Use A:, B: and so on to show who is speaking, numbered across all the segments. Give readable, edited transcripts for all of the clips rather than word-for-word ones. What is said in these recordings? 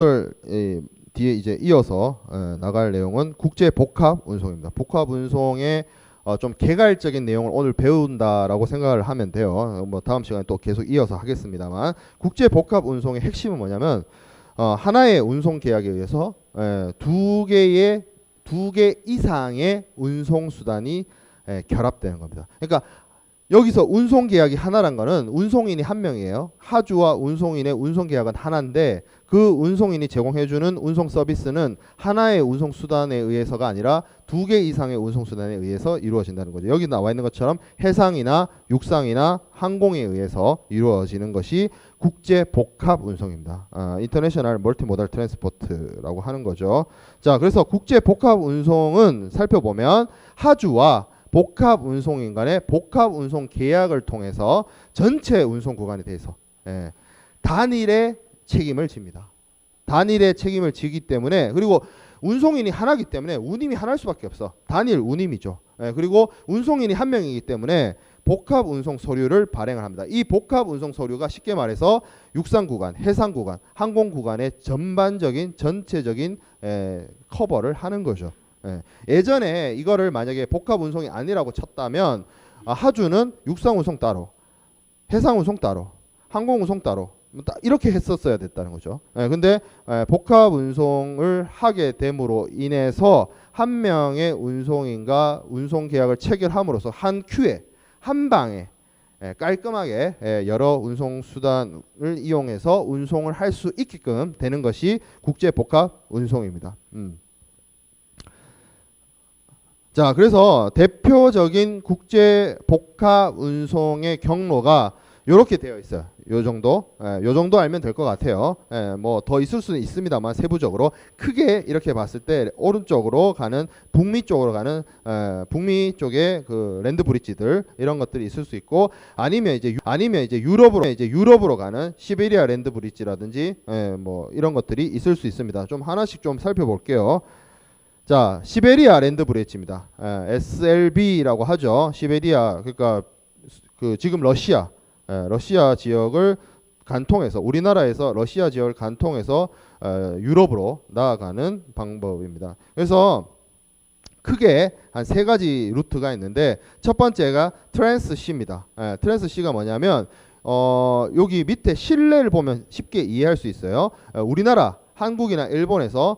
A: 오늘 뒤에 이제 이어서 나갈 내용은 국제 복합 운송입니다. 복합 운송의 좀 개괄적인 내용을 오늘 배운다라고 생각을 하면 돼요. 뭐 다음 시간에 또 계속 이어서 하겠습니다만, 국제 복합 운송의 핵심은 뭐냐면 하나의 운송 계약에 의해서 두 개 이상의 운송 수단이 결합되는 겁니다. 그러니까 여기서 운송 계약이 하나란 거는 운송인이 한 명이에요. 하주와 운송인의 운송 계약은 하나인데, 그 운송인이 제공해주는 운송 서비스는 하나의 운송 수단에 의해서가 아니라 두 개 이상의 운송 수단에 의해서 이루어진다는 거죠. 여기 나와 있는 것처럼 해상이나 육상이나 항공에 의해서 이루어지는 것이 국제 복합 운송입니다. 인터내셔널 멀티모달 트랜스포트라고 하는 거죠. 자, 그래서 국제 복합 운송은 살펴보면 하주와 복합 운송인 간의 복합 운송 계약을 통해서 전체 운송 구간에 대해서 단일의 책임을 집니다. 단일의 책임을 지기 때문에, 그리고 운송인이 하나이기 때문에 운임이 하나일 수밖에 없어. 단일 운임이죠. 그리고 운송인이 한 명이기 때문에 복합 운송 서류를 발행을 합니다. 이 복합 운송 서류가 쉽게 말해서 육상 구간, 해상 구간, 항공 구간의 전반적인 전체적인 커버를 하는 거죠. 예전에 이거를 만약에 복합 운송이 아니라고 쳤다면 하주는 육상 운송 따로, 해상 운송 따로, 항공 운송 따로 이렇게 했었어야 됐다는 거죠. 근데 복합 운송을 하게 됨으로 인해서 한 명의 운송인과 운송 계약을 체결함으로써 한 큐에 한 방에 깔끔하게 여러 운송 수단을 이용해서 운송을 할 수 있게끔 되는 것이 국제 복합 운송입니다. 자, 그래서 대표적인 국제 복합 운송의 경로가 이렇게 되어 있어요. 요 정도 알면 될 것 같아요. 뭐 더 있을 수는 있습니다만 세부적으로 크게 이렇게 봤을 때 오른쪽으로 가는 북미 쪽으로 가는 북미 쪽에 그 랜드 브릿지들 이런 것들이 있을 수 있고, 아니면 이제 유럽으로 가는 시베리아 랜드 브릿지라든지 뭐 이런 것들이 있을 수 있습니다. 좀 하나씩 좀 살펴볼게요. 자, 시베리아 랜드 브릿지입니다. SLB라고 하죠. 시베리아, 그러니까 그 지금 러시아 지역을 간통해서, 우리나라에서 러시아 지역을 간통해서 유럽으로 나아가는 방법입니다. 그래서 크게 한 세 가지 루트가 있는데, 첫 번째가 트랜스시입니다. 트랜스시가 뭐냐면 여기 밑에 실내를 보면 쉽게 이해할 수 있어요. 우리나라, 한국이나 일본에서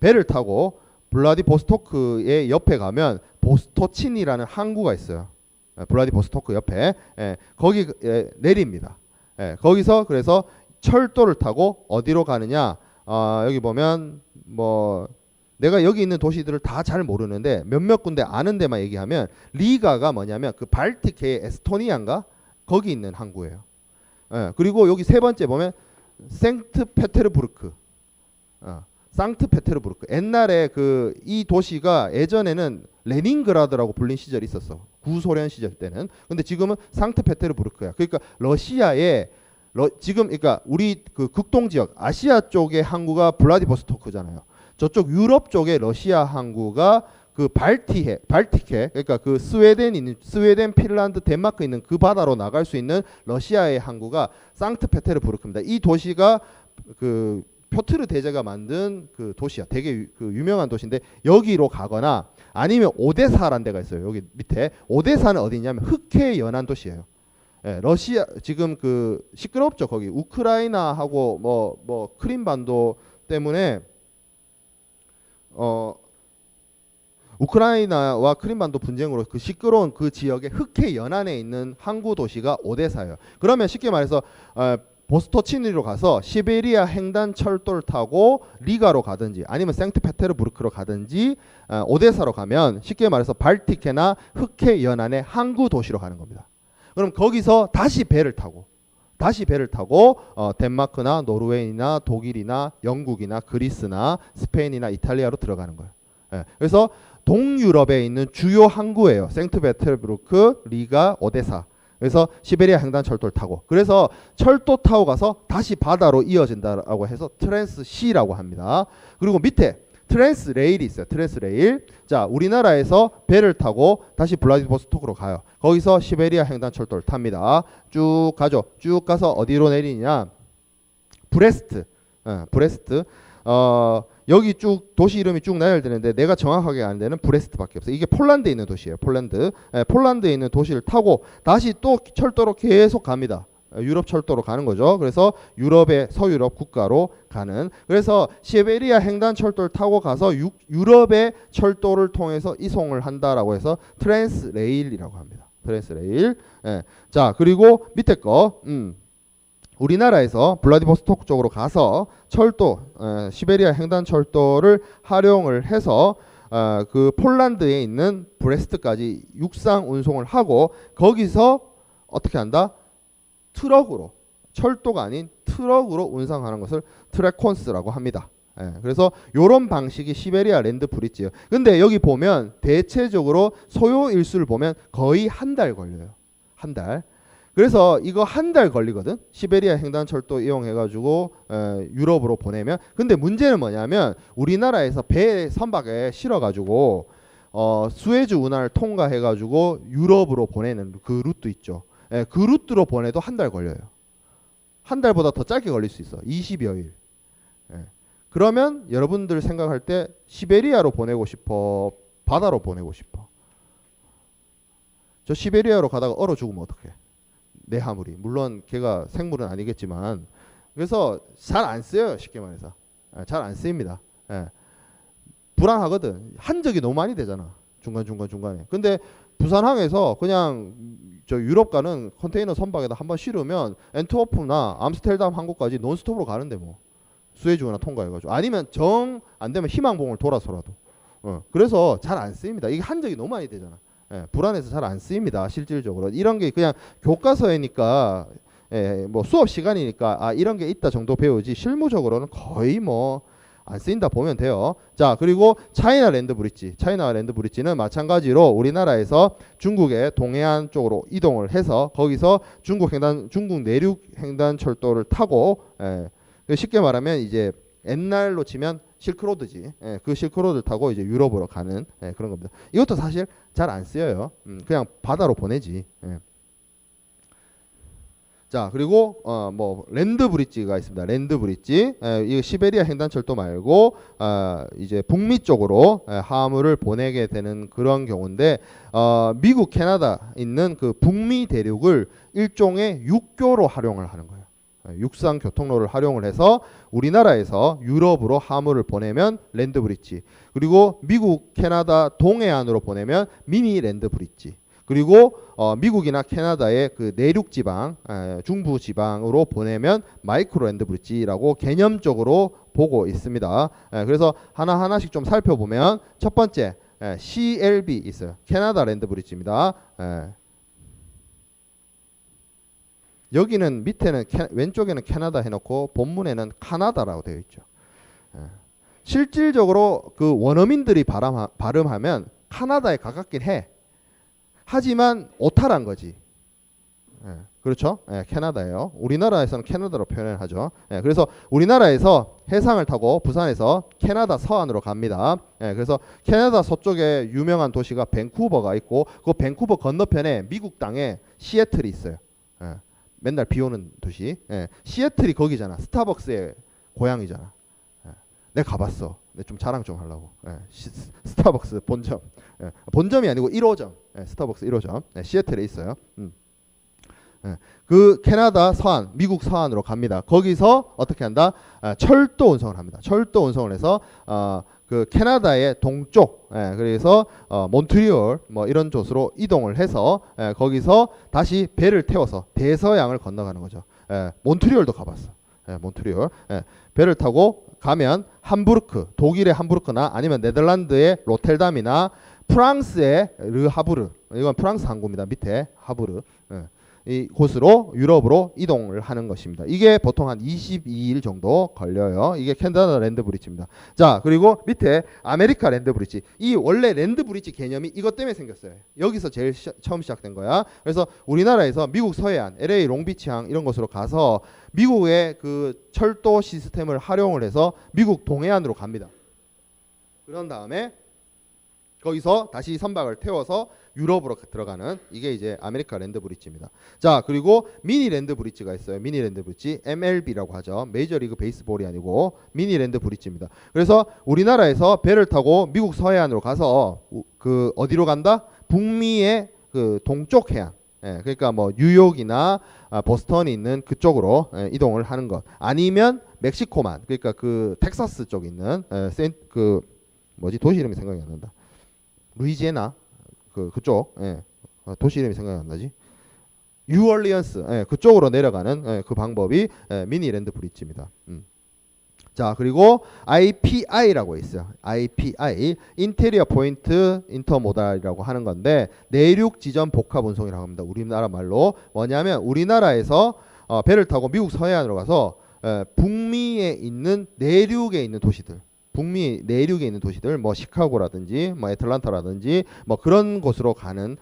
A: 배를 타고 블라디보스토크의 옆에 가면 보스토친이라는 항구가 있어요. 블라디보스토크 옆에 거기 내립니다. 거기서 그래서 철도를 타고 어디로 가느냐, 여기 보면 뭐 내가 여기 있는 도시들을 다 잘 모르는데 몇몇 군데 아는 데만 얘기하면, 리가가 뭐냐면 그 발틱해의 에스토니아인가 거기 있는 항구예요. 그리고 여기 세 번째 보면 생트페테르부르크. 상트페테르부르크. 옛날에 그 이 도시가 예전에는 레닌그라드라고 불린 시절이 있었어. 구소련 시절 때는. 근데 지금은 상트페테르부르크야. 그러니까 러시아의 지금 그러니까 우리 그 극동 지역 아시아 쪽의 항구가 블라디보스토크잖아요. 저쪽 유럽 쪽의 러시아 항구가 그 발틱해, 그러니까 그 스웨덴, 핀란드, 덴마크 있는 그 바다로 나갈 수 있는 러시아의 항구가 상트페테르부르크입니다. 이 도시가 그 표트르 대제가 만든 그 도시야. 되게 그 유명한 도시인데, 여기로 가거나 아니면 오데사라는 데가 있어요. 여기 밑에. 오데사는 어디냐면 흑해 연안 도시예요. 러시아 지금 그 시끄럽죠. 거기 우크라이나하고 뭐 크림반도 때문에 우크라이나와 크림반도 분쟁으로 그 시끄러운 그 지역의 흑해 연안에 있는 항구 도시가 오데사예요. 그러면 쉽게 말해서 보스토치니로 가서 시베리아 횡단 철도를 타고 리가로 가든지 아니면 생트페테르부르크로 가든지 오데사로 가면 쉽게 말해서 발틱해나 흑해 연안의 항구 도시로 가는 겁니다. 그럼 거기서 다시 배를 타고 덴마크나 노르웨이나 독일이나 영국이나 그리스나 스페인이나 이탈리아로 들어가는 거예요. 그래서 동유럽에 있는 주요 항구예요. 생트페테르부르크, 리가, 오데사. 그래서 시베리아 횡단 철도를 타고, 그래서 철도 타고 가서 다시 바다로 이어진다라고 해서 트랜스시라고 합니다. 그리고 밑에 트랜스레일이 있어요. 트랜스레일. 자, 우리나라에서 배를 타고 다시 블라디보스토크로 가요. 거기서 시베리아 횡단 철도를 탑니다. 쭉 가죠. 쭉 가서 어디로 내리냐? 브레스트. 브레스트. 여기 쭉 도시 이름이 쭉 나열되는데 내가 정확하게 아는 데는 브레스트밖에 없어요. 이게 폴란드에 있는 도시예요. 폴란드. 폴란드에 있는 도시를 타고 다시 또 철도로 계속 갑니다. 유럽 철도로 가는 거죠. 그래서 유럽의 서유럽 국가로 가는. 그래서 시베리아 횡단 철도를 타고 가서 유럽의 철도를 통해서 이송을 한다라고 해서 트랜스레일이라고 합니다. 트랜스레일. 자, 그리고 밑에 거. 우리나라에서 블라디보스토크 쪽으로 가서 철도, 시베리아 횡단 철도를 활용을 해서 그 폴란드에 있는 브레스트까지 육상 운송을 하고 거기서 어떻게 한다? 트럭으로, 철도가 아닌 트럭으로 운송하는 것을 트래콘스라고 합니다. 그래서 이런 방식이 시베리아 랜드 브릿지예요. 근데 여기 보면 대체적으로 소요 일수를 보면 거의 한 달 걸려요. 한 달. 그래서 이거 한 달 걸리거든. 시베리아 횡단철도 이용해가지고 유럽으로 보내면. 근데 문제는 뭐냐면 우리나라에서 배 선박에 실어가지고 수에즈 운하를 통과해가지고 유럽으로 보내는 그 루트 있죠. 그 루트로 보내도 한 달 걸려요. 한 달보다 더 짧게 걸릴 수 있어. 20여일. 그러면 여러분들 생각할 때 시베리아로 보내고 싶어? 바다로 보내고 싶어? 저 시베리아로 가다가 얼어 죽으면 어떡해? 내 하물이. 물론 걔가 생물은 아니겠지만. 그래서 잘 안 쓰여요. 쉽게 말해서. 잘 안 쓰입니다. 불안하거든. 한 적이 너무 많이 되잖아. 중간에. 근데 부산항에서 그냥 저 유럽 가는 컨테이너 선박에다 한번 실으면 엔트워프나 암스테르담 항구까지 논스톱으로 가는데 뭐. 수에즈운하 통과해가지고. 아니면 정 안 되면 희망봉을 돌아서라도. 그래서 잘 안 쓰입니다. 이게 한 적이 너무 많이 되잖아. 불안해서 잘 안 쓰입니다. 실질적으로. 이런 게 그냥 교과서에니까 뭐 수업 시간이니까 이런 게 있다 정도 배우지 실무적으로는 거의 뭐 안 쓰인다 보면 돼요. 자, 그리고 차이나 랜드 브릿지. 차이나 랜드 브릿지는 마찬가지로 우리나라에서 중국의 동해안 쪽으로 이동을 해서 거기서 중국 내륙 횡단 철도를 타고 쉽게 말하면 이제 옛날로 치면 실크로드지. 그 실크로드를 타고 이제 유럽으로 가는 그런 겁니다. 이것도 사실 잘 안 쓰여요. 그냥 바다로 보내지. 자, 그리고 뭐 랜드 브릿지가 있습니다. 랜드 브릿지. 이 시베리아 횡단철도 말고 이제 북미 쪽으로 화물을 보내게 되는 그런 경우인데 미국, 캐나다 있는 그 북미 대륙을 일종의 육교로 활용을 하는 거예요. 육상 교통로를 활용을 해서 우리나라에서 유럽으로 화물을 보내면 랜드 브릿지. 그리고 미국, 캐나다 동해안으로 보내면 미니 랜드 브릿지. 그리고 미국이나 캐나다의 그 내륙 지방, 중부 지방으로 보내면 마이크로 랜드 브릿지라고 개념적으로 보고 있습니다. 그래서 하나하나씩 좀 살펴보면 첫 번째 CLB 있어요. 캐나다 랜드 브릿지입니다. 여기는 밑에는 왼쪽에는 캐나다 해놓고 본문에는 카나다라고 되어 있죠. 실질적으로 그 원어민들이 발음하면 카나다에 가깝긴 해. 하지만 오타란 거지. 그렇죠? 캐나다예요. 우리나라에서는 캐나다로 표현을 하죠. 그래서 우리나라에서 해상을 타고 부산에서 캐나다 서안으로 갑니다. 그래서 캐나다 서쪽에 유명한 도시가 밴쿠버가 있고 그 밴쿠버 건너편에 미국 땅에 시애틀이 있어요. 맨날 비 오는 도시. 시애틀이 거기잖아. 스타벅스의 고향이잖아. 내가 가봤어. 좀 자랑 좀 하려고. 스타벅스 본점. 본점이 아니고 1호점. 스타벅스 1호점. 시애틀에 있어요. 그 캐나다 서안, 미국 서안으로 갑니다. 거기서 어떻게 한다? 철도 운송을 합니다. 철도 운송을 해서 그 캐나다의 동쪽, 그래서 몬트리올 뭐 이런 곳으로 이동을 해서 거기서 다시 배를 태워서 대서양을 건너가는 거죠. 몬트리올도 가봤어. 몬트리올. 배를 타고 가면 함부르크, 독일의 함부르크나 아니면 네덜란드의 로텔담이나 프랑스의 르하브르, 이건 프랑스 항구입니다. 밑에 하브르. 이 곳으로 유럽으로 이동을 하는 것입니다. 이게 보통 한 22일 정도 걸려요. 이게 캐나다 랜드 브릿지입니다. 자, 그리고 밑에 아메리카 랜드 브릿지. 이 원래 랜드 브릿지 개념이 이것 때문에 생겼어요. 여기서 제일 처음 시작된 거야. 그래서 우리나라에서 미국 서해안, LA 롱비치항 이런 곳으로 가서 미국의 그 철도 시스템을 활용을 해서 미국 동해안으로 갑니다. 그런 다음에 거기서 다시 선박을 태워서 유럽으로 들어가는 이게 이제 아메리카 랜드 브릿지입니다. 자, 그리고 미니 랜드 브릿지가 있어요. 미니 랜드 브릿지 MLB라고 하죠. 메이저리그 베이스볼이 아니고 미니 랜드 브릿지입니다. 그래서 우리나라에서 배를 타고 미국 서해안으로 가서 그 어디로 간다? 북미의 그 동쪽 해안. 예, 그러니까 뭐 뉴욕이나 보스턴이 있는 그쪽으로 이동을 하는 것. 아니면 멕시코만, 그러니까 그 텍사스 쪽 있는 그 뭐지 도시 이름이 생각이 안 난다. 루이지애나 그쪽 도시 이름이 생각이 안 나지. 뉴얼리언스 그쪽으로 내려가는 그 방법이 미니랜드 브릿지입니다. 자, 그리고 IPI라고 있어요. IPI 인테리어 포인트 인터모달이라고 하는 건데 내륙 지점 복합 운송이라고 합니다. 우리나라 말로 뭐냐면 우리나라에서 배를 타고 미국 서해안으로 가서 북미에 있는 내륙에 있는 도시들, 북미 내륙에 있는 도시들, 뭐 시카고라든지 뭐 애틀란타라든지 뭐 그런 곳으로 가는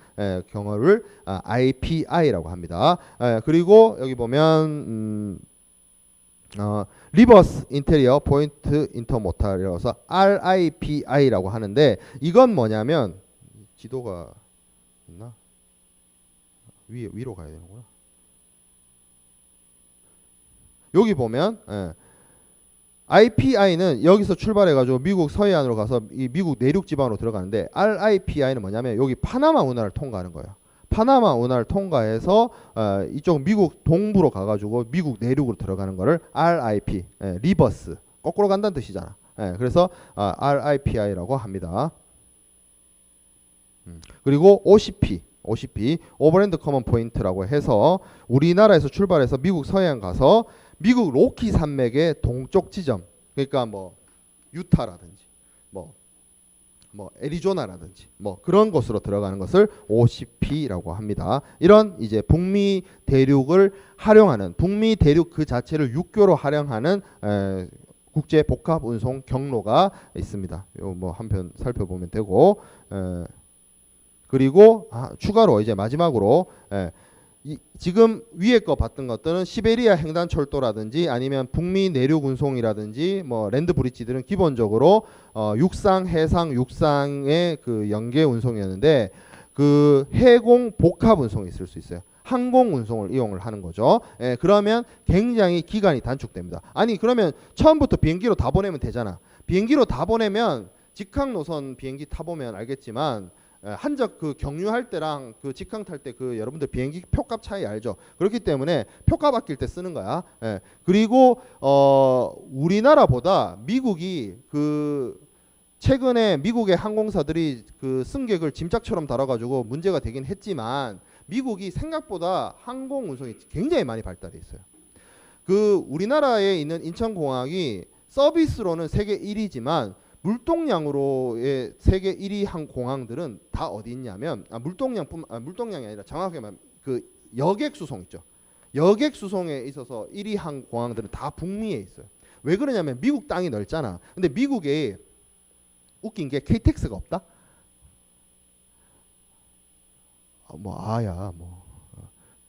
A: 경우를 IPI라고 합니다. 그리고 여기 보면 리버스 인테리어 포인트 인터모탈이라서 RIPI라고 하는데 이건 뭐냐면 지도가 있나? 위로 가야 되는구나. 여기 보면 IPI는 여기서 출발해가지고 미국 서해안으로 가서 이 미국 내륙 지방으로 들어가는데 RIPI는 뭐냐면 여기 파나마 운하를 통과하는 거예요. 파나마 운하를 통과해서 이쪽 미국 동부로 가가지고 미국 내륙으로 들어가는 거를 RIP, 리버스, 거꾸로 간다는 뜻이잖아. 그래서 RIPI라고 합니다. 그리고 OCP, 오버랜드 커먼 포인트라고 해서 우리나라에서 출발해서 미국 서해안 가서 미국 로키 산맥의 동쪽 지점, 그러니까 뭐 유타라든지 뭐 애리조나라든지 뭐 그런 곳으로 들어가는 것을 OCP라고 합니다. 이런 이제 북미 대륙을 활용하는, 북미 대륙 그 자체를 육교로 활용하는 국제 복합 운송 경로가 있습니다. 요 뭐 한편 살펴보면 되고, 그리고 추가로 이제 마지막으로 지금 위에 거 봤던 것들은 시베리아 횡단철도라든지 아니면 북미 내륙 운송이라든지 뭐 랜드 브릿지들은 기본적으로 육상, 해상, 육상의 그 연계 운송이었는데 그 해공 복합 운송이 있을 수 있어요. 항공 운송을 이용을 하는 거죠. 그러면 굉장히 기간이 단축됩니다. 아니 그러면 처음부터 비행기로 다 보내면 되잖아. 비행기로 다 보내면 직항 노선 비행기 타보면 알겠지만 한적 그 경유할 때랑 그 직항 탈 때 그 여러분들 비행기 표값 차이 알죠? 그렇기 때문에 표값 아낄 때 쓰는 거야. 그리고 우리나라보다 미국이 그 최근에 미국의 항공사들이 그 승객을 짐짝처럼 다뤄가지고 문제가 되긴 했지만 미국이 생각보다 항공 운송이 굉장히 많이 발달해 있어요. 그 우리나라에 있는 인천공항이 서비스로는 세계 1위지만 물동량으로의 세계 1위 공항들은 다 어디 있냐면 물동량이 아니라 정확하게 말하면 그 여객 수송 있죠. 여객 수송에 있어서 1위 공항들은 다 북미에 있어요. 왜 그러냐면 미국 땅이 넓잖아. 근데 미국에 웃긴 게 KTX가 없다.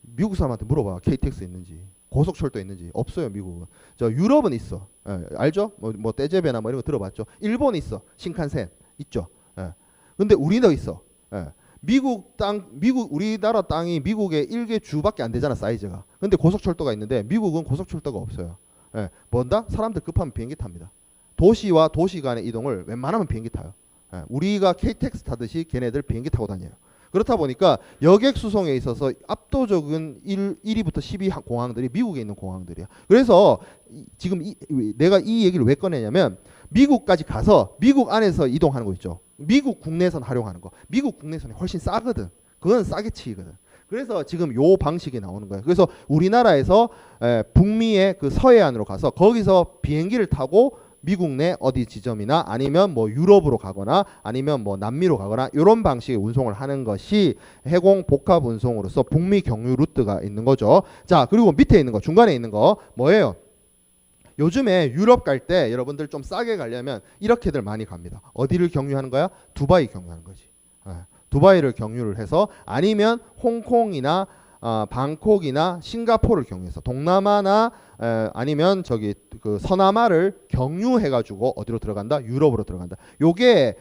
A: 미국 사람한테 물어봐. KTX 있는지. 고속철도 있는지. 없어요. 미국은. 저 유럽은 있어. 알죠? 뭐 떼제베나 뭐 이런 거 들어봤죠. 일본 있어. 신칸센 있죠. 근데 우리도 있어. 우리나라 땅이 미국의 일개 주밖에 안 되잖아, 사이즈가. 근데 고속철도가 있는데 미국은 고속철도가 없어요. 뭔다? 사람들 급하면 비행기 탑니다. 도시와 도시 간의 이동을 웬만하면 비행기 타요. 우리가 KTX 타듯이 걔네들 비행기 타고 다녀요. 그렇다 보니까 여객 수송에 있어서 압도적인 1위부터 10위 공항들이 미국에 있는 공항들이야. 그래서 지금 내가 이 얘기를 왜 꺼내냐면 미국까지 가서 미국 안에서 이동하는 거 있죠. 미국 국내선 활용하는 거. 미국 국내선이 훨씬 싸거든. 그건 싸게 치거든. 그래서 지금 요 방식이 나오는 거예요. 그래서 우리나라에서 북미의 그 서해안으로 가서 거기서 비행기를 타고 미국 내 어디 지점이나 아니면 뭐 유럽으로 가거나 아니면 뭐 남미로 가거나 이런 방식의 운송을 하는 것이 해공 복합 운송으로서 북미 경유 루트가 있는 거죠. 자, 그리고 밑에 있는 거, 중간에 있는 거 뭐예요? 요즘에 유럽 갈 때 여러분들 좀 싸게 가려면 이렇게들 많이 갑니다. 어디를 경유하는 거야? 두바이 경유하는 거지. 두바이를 경유를 해서 아니면 홍콩이나 방콕이나 싱가포르를 경유해서 동남아나 아니면 저기 그 서남아를 경유해가지고 어디로 들어간다? 유럽으로 들어간다. 요게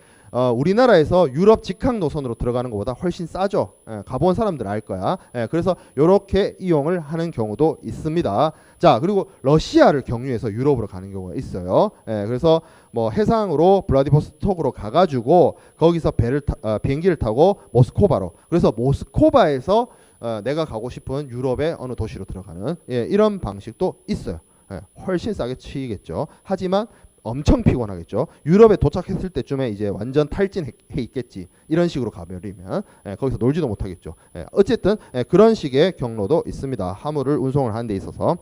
A: 우리나라에서 유럽 직항 노선으로 들어가는 것보다 훨씬 싸죠. 가본 사람들 알 거야. 그래서 이렇게 이용을 하는 경우도 있습니다. 자, 그리고 러시아를 경유해서 유럽으로 가는 경우가 있어요. 그래서 뭐 해상으로 블라디보스톡으로 가가지고 거기서 비행기를 타고 모스크바로. 그래서 모스크바에서 내가 가고 싶은 유럽의 어느 도시로 들어가는 이런 방식도 있어요. 훨씬 싸게 치겠죠. 하지만 엄청 피곤하겠죠. 유럽에 도착했을 때쯤에 이제 완전 탈진해 있겠지. 이런 식으로 가버리면 거기서 놀지도 못하겠죠. 어쨌든 그런 식의 경로도 있습니다. 화물을 운송을 하는 데 있어서.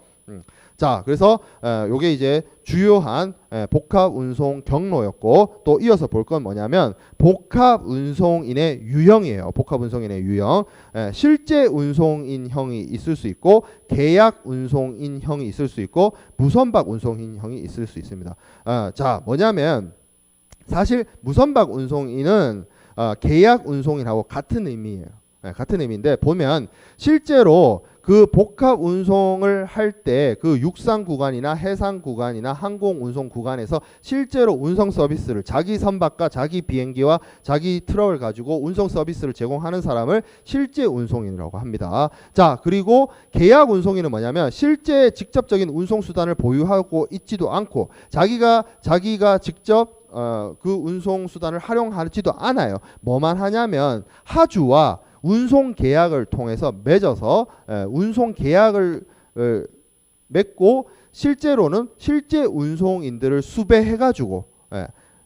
A: 자, 그래서 요게 이제 주요한 복합 운송 경로였고, 또 이어서 볼 건 뭐냐면 복합 운송인의 유형이에요. 복합 운송인의 유형. 실제 운송인형이 있을 수 있고, 계약 운송인형이 있을 수 있고, 무선박 운송인형이 있을 수 있습니다. 자, 뭐냐면 사실 무선박 운송인은 계약 운송인하고 같은 의미예요. 같은 의미인데, 보면 실제로 그 복합 운송을 할 때 그 육상 구간이나 해상 구간이나 항공 운송 구간에서 실제로 운송 서비스를 자기 선박과 자기 비행기와 자기 트럭을 가지고 운송 서비스를 제공하는 사람을 실제 운송인이라고 합니다. 자, 그리고 계약 운송인은 뭐냐면 실제 직접적인 운송 수단을 보유하고 있지도 않고 자기가 직접 그 운송 수단을 활용하지도 않아요. 뭐만 하냐면 하주와 운송 계약을 통해서 맺어서 운송 계약을 맺고 실제로는 실제 운송인들을 수배해가지고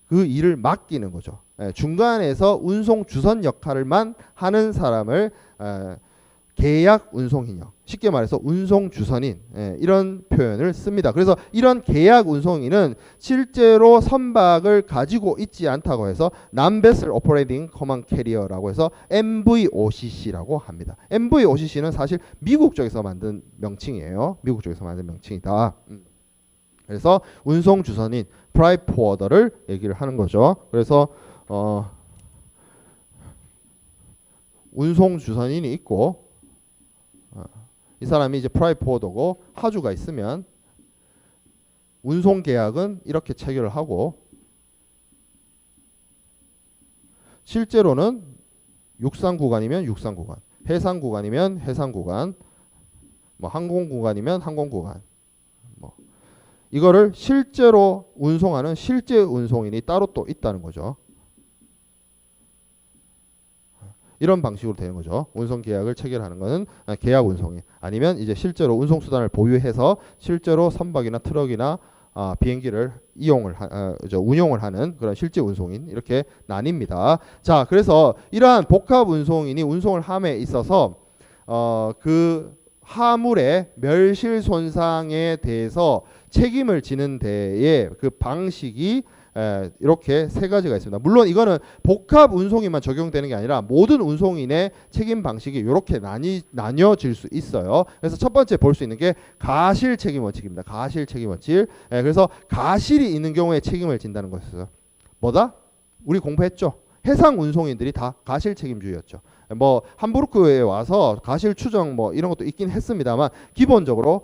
A: 그 일을 맡기는 거죠. 중간에서 운송 주선 역할을만 하는 사람을 계약 운송인형, 쉽게 말해서 운송 주선인, 이런 표현을 씁니다. 그래서 이런 계약 운송인은 실제로 선박을 가지고 있지 않다고 해서 Non-Vessel Operating Command Carrier라고 해서 MVOCC라고 합니다. MVOCC는 사실 미국 쪽에서 만든 명칭이에요. 미국 쪽에서 만든 명칭이다. 그래서 운송 주선인, Freight Forwarder를 얘기를 하는 거죠. 그래서 운송 주선인이 있고, 이 사람이 이제 프라이트 포워더고 하주가 있으면 운송 계약은 이렇게 체결을 하고, 실제로는 육상 구간이면 육상 구간, 해상 구간이면 해상 구간, 뭐 항공 구간이면 항공 구간, 뭐 이거를 실제로 운송하는 실제 운송인이 따로 또 있다는 거죠. 이런 방식으로 되는 거죠. 운송 계약을 체결하는 것은 계약 운송인, 아니면 이제 실제로 운송 수단을 보유해서 실제로 선박이나 트럭이나 비행기를 운용을 하는 그런 실제 운송인, 이렇게 나뉩니다. 자, 그래서 이러한 복합 운송인이 운송을 함에 있어서 그 화물의 멸실 손상에 대해서 책임을 지는 데에 그 방식이 이렇게 세 가지가 있습니다. 물론 이거는 복합 운송인만 적용되는 게 아니라 모든 운송인의 책임 방식이 이렇게 나뉘어질 수 있어요. 그래서 첫 번째 볼 수 있는 게 가실 책임 원칙입니다. 가실 책임 원칙. 그래서 가실이 있는 경우에 책임을 진다는 것이죠. 뭐다? 우리 공부했죠. 해상 운송인들이 다 가실 책임주의였죠. 뭐 함부르크에 와서 가실 추정 뭐 이런 것도 있긴 했습니다만, 기본적으로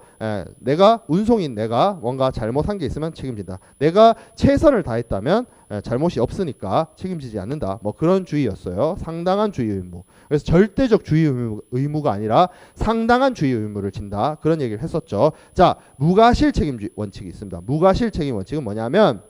A: 내가 운송인, 내가 뭔가 잘못한 게 있으면 책임진다. 내가 최선을 다했다면 잘못이 없으니까 책임지지 않는다. 뭐 그런 주의였어요. 상당한 주의 의무. 그래서 절대적 주의 의무가 아니라 상당한 주의 의무를 진다. 그런 얘기를 했었죠. 자, 무가실 책임 원칙이 있습니다. 무가실 책임 원칙은 뭐냐면,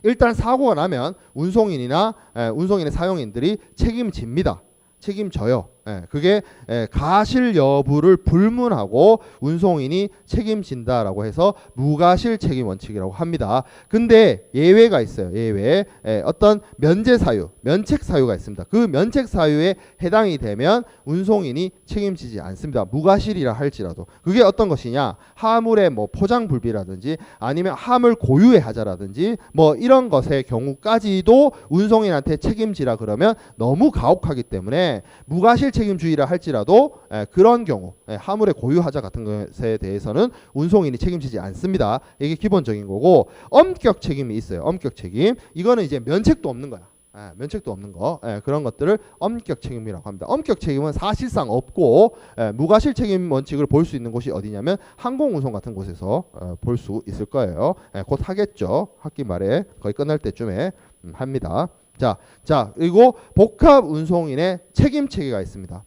A: 일단 사고가 나면 운송인이나 운송인의 사용인들이 책임집니다. 책임져요. 그게 가실 여부를 불문하고 운송인이 책임진다라고 해서 무가실 책임 원칙이라고 합니다. 근데 예외가 있어요. 예외. 어떤 면제 사유, 면책 사유가 있습니다. 그 면책 사유에 해당이 되면 운송인이 책임지지 않습니다. 무가실이라 할지라도. 그게 어떤 것이냐? 화물의 뭐 포장 불비라든지 아니면 화물 고유의 하자라든지 뭐 이런 것의 경우까지도 운송인한테 책임지라 그러면 너무 가혹하기 때문에 무가실 책임주의라 할지라도 그런 경우 화물의 고유하자 같은 것에 대해서는 운송인이 책임지지 않습니다. 이게 기본적인 거고, 엄격 책임이 있어요. 엄격 책임. 이거는 이제 면책도 없는 거야. 면책도 없는 거, 그런 것들을 엄격 책임이라고 합니다. 엄격 책임은 사실상 없고, 무가실 책임 원칙을 볼 수 있는 곳이 어디냐면 항공운송 같은 곳에서 볼 수 있을 거예요. 곧 하겠죠. 학기 말에 거의 끝날 때쯤에 합니다. 자, 그리고 복합 운송인의 책임 체계가 있습니다.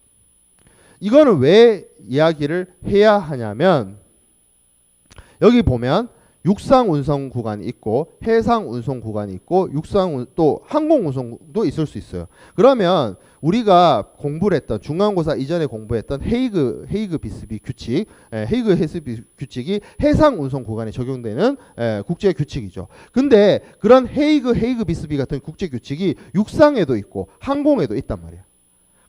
A: 이거는 왜 이야기를 해야 하냐면 여기 보면 육상 운송 구간이 있고 해상 운송 구간이 있고 또 항공 운송도 있을 수 있어요. 그러면 우리가 공부를 했던 중간고사 이전에 공부했던 헤이그 비스비 규칙, 헤이그 비스비 규칙이 해상 운송 구간에 적용되는 국제 규칙이죠. 근데 그런 헤이그 비스비 같은 국제 규칙이 육상에도 있고 항공에도 있단 말이에요.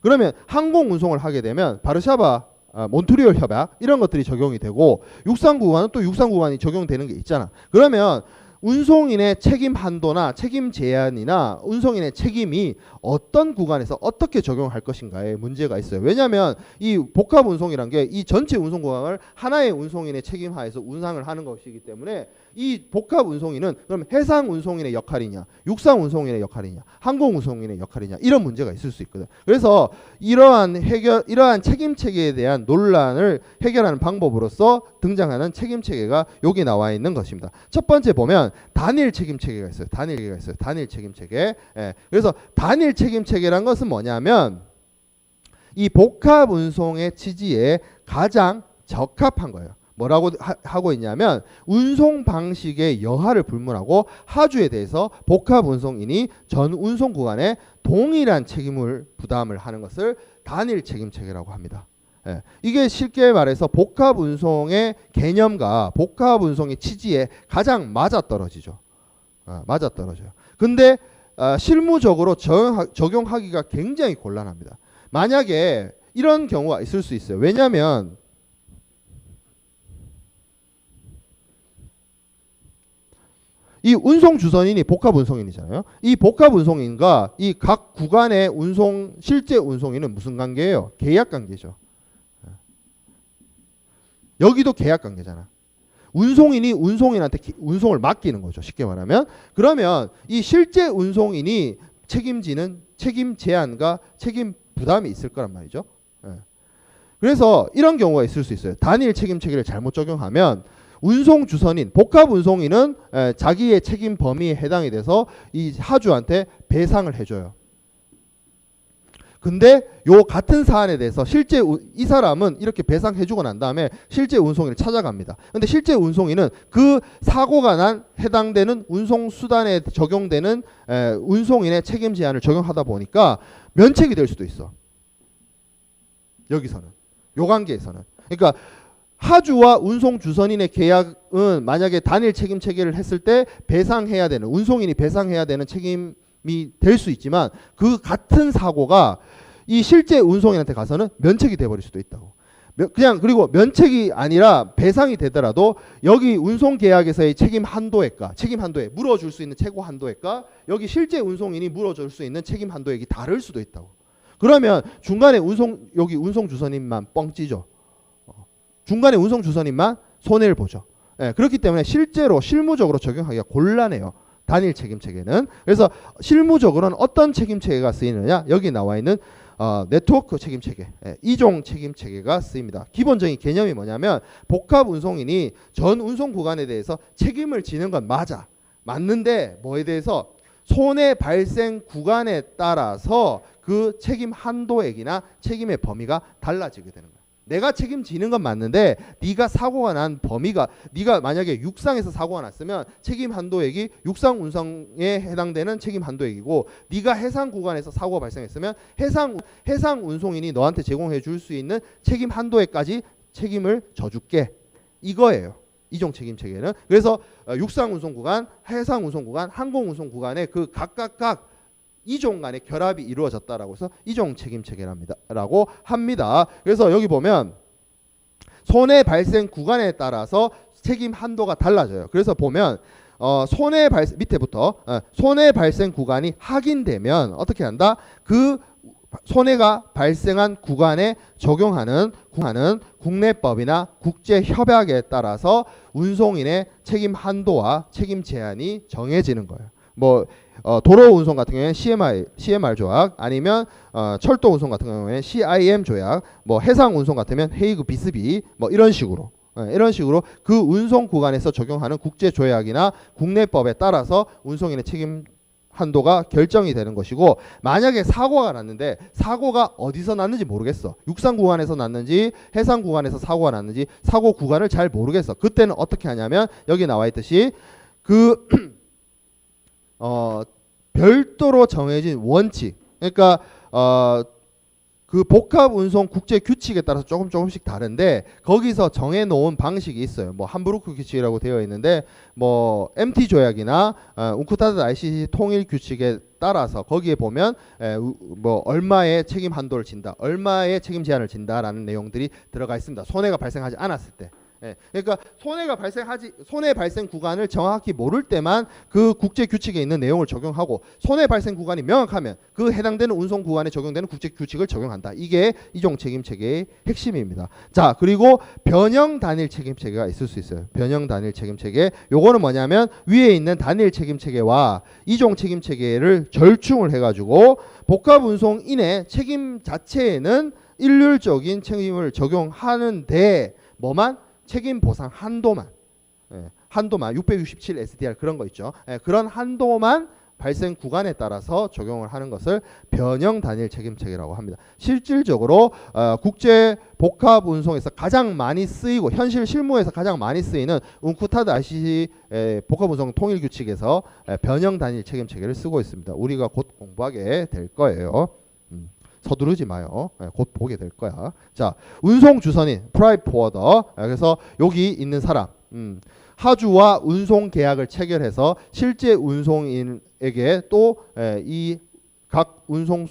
A: 그러면 항공 운송을 하게 되면 바르샤바 몬트리올 협약 이런 것들이 적용이 되고 육상 구간은 또 육상 구간이 적용되는 게 있잖아. 그러면 운송인의 책임 한도나 책임 제한이나 운송인의 책임이 어떤 구간에서 어떻게 적용할 것인가에 문제가 있어요. 왜냐하면 이 복합 운송이란 게 이 전체 운송 구간을 하나의 운송인의 책임 하에서 운항을 하는 것이기 때문에 이 복합 운송인은 그럼 해상 운송인의 역할이냐, 육상 운송인의 역할이냐, 항공 운송인의 역할이냐 이런 문제가 있을 수 있거든. 그래서 이러한 책임 체계에 대한 논란을 해결하는 방법으로서 등장하는 책임 체계가 여기 나와 있는 것입니다. 첫 번째 보면 단일 책임 체계가 있어요. 단일 책임 체계. 그래서 단일 책임 체계란 것은 뭐냐면 이 복합 운송의 취지에 가장 적합한 거예요. 뭐라고 하고 있냐면 운송 방식의 여하를 불문하고 하주에 대해서 복합 운송인이 전 운송 구간에 동일한 책임을 부담을 하는 것을 단일 책임 체계라고 합니다. 이게 쉽게 말해서 복합 운송의 개념과 복합 운송의 취지에 가장 맞아떨어지죠. 맞아떨어져요. 근데 실무적으로 적용하기가 굉장히 곤란합니다. 만약에 이런 경우가 있을 수 있어요. 왜냐하면 이 운송 주선인이 복합 운송인이잖아요. 이 복합 운송인과 이 각 구간의 실제 운송인은 무슨 관계예요? 계약 관계죠. 여기도 계약 관계잖아. 운송인이 운송인한테 운송을 맡기는 거죠. 쉽게 말하면. 그러면 이 실제 운송인이 책임지는 책임 제한과 책임 부담이 있을 거란 말이죠. 그래서 이런 경우가 있을 수 있어요. 단일 책임 체계를 잘못 적용하면 운송 주선인, 복합 운송인은 자기의 책임 범위에 해당이 돼서 이 하주한테 배상을 해줘요. 근데 요 같은 사안에 대해서 실제 이 사람은 이렇게 배상해주고 난 다음에 실제 운송인을 찾아갑니다. 근데 실제 운송인은 그 사고가 난 해당되는 운송수단에 적용되는 운송인의 책임 제한을 적용하다 보니까 면책이 될 수도 있어. 여기서는. 요 관계에서는. 그러니까 하주와 운송 주선인의 계약은 만약에 단일 책임 체계를 했을 때 배상해야 되는 운송인이 배상해야 되는 책임이 될 수 있지만 그 같은 사고가 이 실제 운송인한테 가서는 면책이 돼버릴 수도 있다고. 그리고 면책이 아니라 배상이 되더라도 여기 운송 계약에서의 책임 한도에 물어줄 수 있는 최고 한도액과 여기 실제 운송인이 물어줄 수 있는 책임 한도액이 다를 수도 있다고. 그러면 중간에 여기 운송 주선인만 뻥찌죠. 중간에 운송 주선인만 손해를 보죠. 그렇기 때문에 실무적으로 적용하기가 곤란해요. 단일 책임 체계는. 그래서 실무적으로는 어떤 책임 체계가 쓰이느냐? 여기 나와 있는 네트워크 책임 체계, 이종 책임 체계가 쓰입니다. 기본적인 개념이 뭐냐면 복합 운송인이 전 운송 구간에 대해서 책임을 지는 건 맞는데 뭐에 대해서 손해 발생 구간에 따라서 그 책임 한도액이나 책임의 범위가 달라지게 되는 거예요. 내가 책임지는 건 맞는데 네가 사고가 난 범위가 네가 만약에 육상에서 사고가 났으면 책임 한도액이 육상 운송에 해당되는 책임 한도액이고 네가 해상 구간에서 사고가 발생했으면 해상 운송인이 너한테 제공해 줄 수 있는 책임 한도액까지 책임을 져줄게. 이거예요. 이종 책임 체계는. 그래서 육상 운송 구간, 해상 운송 구간, 항공 운송 구간의 그 각각 이종 간의 결합이 이루어졌다라고 해서 이종 책임 체계라고 합니다. 그래서 여기 보면 손해 발생 구간에 따라서 책임 한도가 달라져요. 그래서 보면 밑에부터 손해 발생 구간이 확인되면 어떻게 한다? 그 손해가 발생한 구간에 적용하는 국내법이나 국제 협약에 따라서 운송인의 책임 한도와 책임 제한이 정해지는 거예요. 도로 운송 같은 경우에는 CMR 조약, 아니면 철도 운송 같은 경우에는 CIM 조약, 해상 운송 같으면 헤이그 비스비 이런 식으로 그 운송 구간에서 적용하는 국제 조약이나 국내법에 따라서 운송인의 책임 한도가 결정이 되는 것이고, 만약에 사고가 났는데 사고가 어디서 났는지 모르겠어. 육상 구간에서 났는지 해상 구간에서 사고가 났는지 사고 구간을 잘 모르겠어. 그때는 어떻게 하냐면 여기 나와 있듯이 그 별도로 정해진 원칙, 그러니까 그 복합 운송 국제 규칙에 따라서 조금씩 다른데 거기서 정해 놓은 방식이 있어요. 뭐 함부르크 규칙이라고 되어 있는데 뭐 MT 조약이나 웅크타드 ICC 통일 규칙에 따라서 거기에 보면 뭐 얼마의 책임 한도를 진다, 얼마의 책임 제한을 진다라는 내용들이 들어가 있습니다. 손해가 발생하지 않았을 때. 그러니까 손해 발생 구간을 정확히 모를 때만 그 국제 규칙에 있는 내용을 적용하고, 손해 발생 구간이 명확하면 그 해당되는 운송 구간에 적용되는 국제 규칙을 적용한다. 이게 이종 책임 체계의 핵심입니다. 자, 그리고 변형 단일 책임 체계가 있을 수 있어요. 변형 단일 책임 체계. 요거는 뭐냐면 위에 있는 단일 책임 체계와 이종 책임 체계를 절충을 해가지고 복합 운송인의 책임 자체에는 일률적인 책임을 적용하는데 뭐만? 책임 보상 한도만, 한도만 667 SDR 그런 거 있죠. 그런 한도만 발생 구간에 따라서 적용을 하는 것을 변형 단일 책임 체계라고 합니다. 실질적으로 국제 복합 운송에서 가장 많이 쓰이고 현실 실무에서 가장 많이 쓰이는 웅크타드 ICC 복합 운송 통일 규칙에서 변형 단일 책임 체계를 쓰고 있습니다. 우리가 곧 공부하게 될 거예요. 서두르지 마요. 곧 보게 될 거야. 자, 운송 주선인 프라이트 포워더. 그래서 여기 있는 사람, 하주와 운송 계약을 체결해서 실제 운송인에게 또 이 각 운송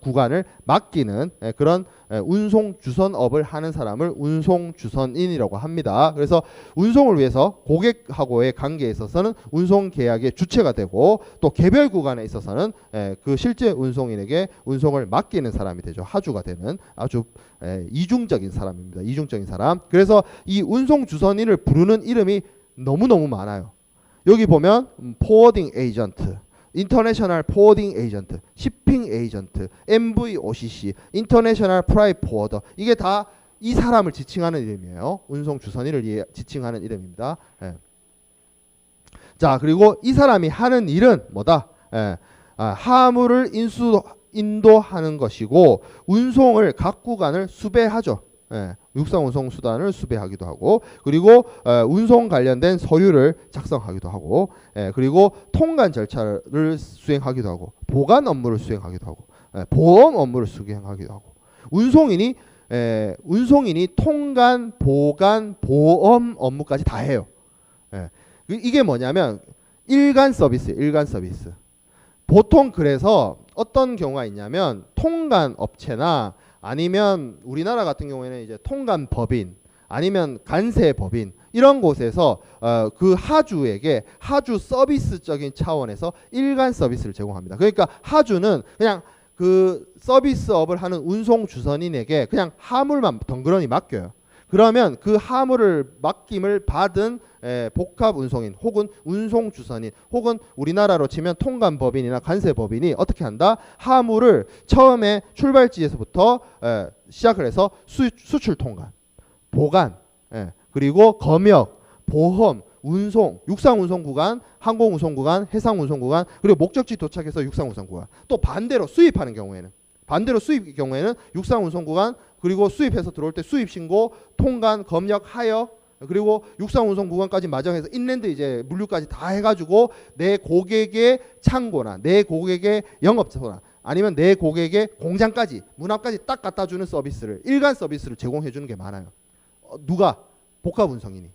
A: 구간을 맡기는 그런 운송 주선업을 하는 사람을 운송 주선인이라고 합니다. 그래서 운송을 위해서 고객하고의 관계에 있어서는 운송 계약의 주체가 되고, 또 개별 구간에 있어서는 그 실제 운송인에게 운송을 맡기는 사람이 되죠. 하주가 되는 아주 이중적인 사람입니다. 이중적인 사람. 그래서 이 운송 주선인을 부르는 이름이 너무너무 많아요. 여기 보면 포워딩 에이전트, 인터내셔널 포워딩 에이전트, shipping 에이전트, MVOCC, 인터내셔널 프라이트 포워더, 이게 다 이 사람을 지칭하는 이름이에요. 운송 주선인을 지칭하는 이름입니다. 자, 그리고 이 사람이 하는 일은 뭐다? 화물을 인도하는 것이고, 운송을 각 구간을 수배하죠. 육상 운송 수단을 수배하기도 하고, 그리고 운송 관련된 서류를 작성하기도 하고, 그리고 통관 절차를 수행하기도 하고, 보관 업무를 수행하기도 하고, 보험 업무를 수행하기도 하고, 운송인이 통관, 보관, 보험 업무까지 다 해요. 이게 뭐냐면 일간 서비스예요. 일간 서비스. 보통 그래서 어떤 경우가 있냐면 통관 업체나 아니면 우리나라 같은 경우에는 이제 통관법인 아니면 간세법인 이런 곳에서 그 하주에게 하주 서비스적인 차원에서 일간 서비스를 제공합니다. 그러니까 하주는 그냥 그 서비스업을 하는 운송 주선인에게 그냥 화물만 덩그러니 맡겨요. 그러면 그 화물을 맡김을 받은 복합 운송인 혹은 운송 주선인 혹은 우리나라로 치면 통관법인이나 간세법인이 어떻게 한다? 화물을 처음에 출발지에서부터 시작을 해서 수출 통관, 보관, 그리고 검역, 보험, 운송, 육상 운송 구간, 항공 운송 구간, 해상 운송 구간, 그리고 목적지 도착해서 육상 운송 구간. 또 반대로 수입하는 경우에는, 육상 운송 구간, 그리고 수입해서 들어올 때 수입 신고, 통관, 검역, 하역, 그리고 육상 운송 구간까지 마정해서 인랜드 이제 물류까지 다 해가지고 내 고객의 창고나 내 고객의 영업소나 아니면 내 고객의 공장까지 문 앞까지 딱 갖다 주는 서비스를, 일간 서비스를 제공해 주는 게 많아요. 누가? 복합 운송인이.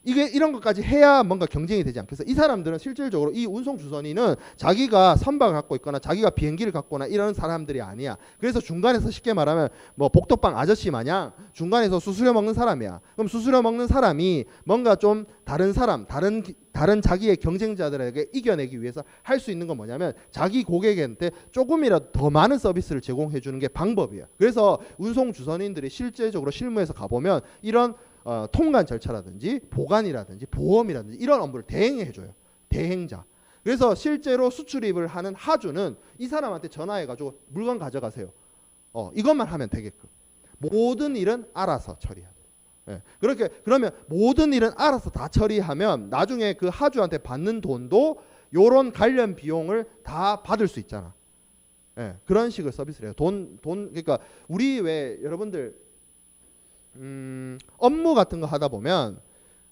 A: 이게 이런 것까지 해야 뭔가 경쟁이 되지 않겠어? 이 사람들은 실질적으로 이 운송 주선인은 자기가 선박을 갖고 있거나 자기가 비행기를 갖거나 이런 사람들이 아니야. 그래서 중간에서 쉽게 말하면 뭐 복덕방 아저씨 마냥 중간에서 수수료 먹는 사람이야. 그럼 수수료 먹는 사람이 뭔가 좀 다른 사람, 다른 자기의 경쟁자들에게 이겨내기 위해서 할 수 있는 건 뭐냐면 자기 고객한테 조금이라도 더 많은 서비스를 제공해 주는 게 방법이야. 그래서 운송 주선인들이 실제적으로 실무에서 가보면 이런 통관 절차라든지 보관이라든지 보험이라든지 이런 업무를 대행해줘요. 대행자. 그래서 실제로 수출입을 하는 하주는 이 사람한테 전화해가지고 물건 가져가세요. 이것만 하면 되게끔. 모든 일은 알아서 처리합니다. 그러면 모든 일은 알아서 다 처리하면 나중에 그 하주한테 받는 돈도 요런 관련 비용을 다 받을 수 있잖아. 예, 그런 식의 서비스를 해요. 그러니까 우리 왜 여러분들 업무 같은 거 하다 보면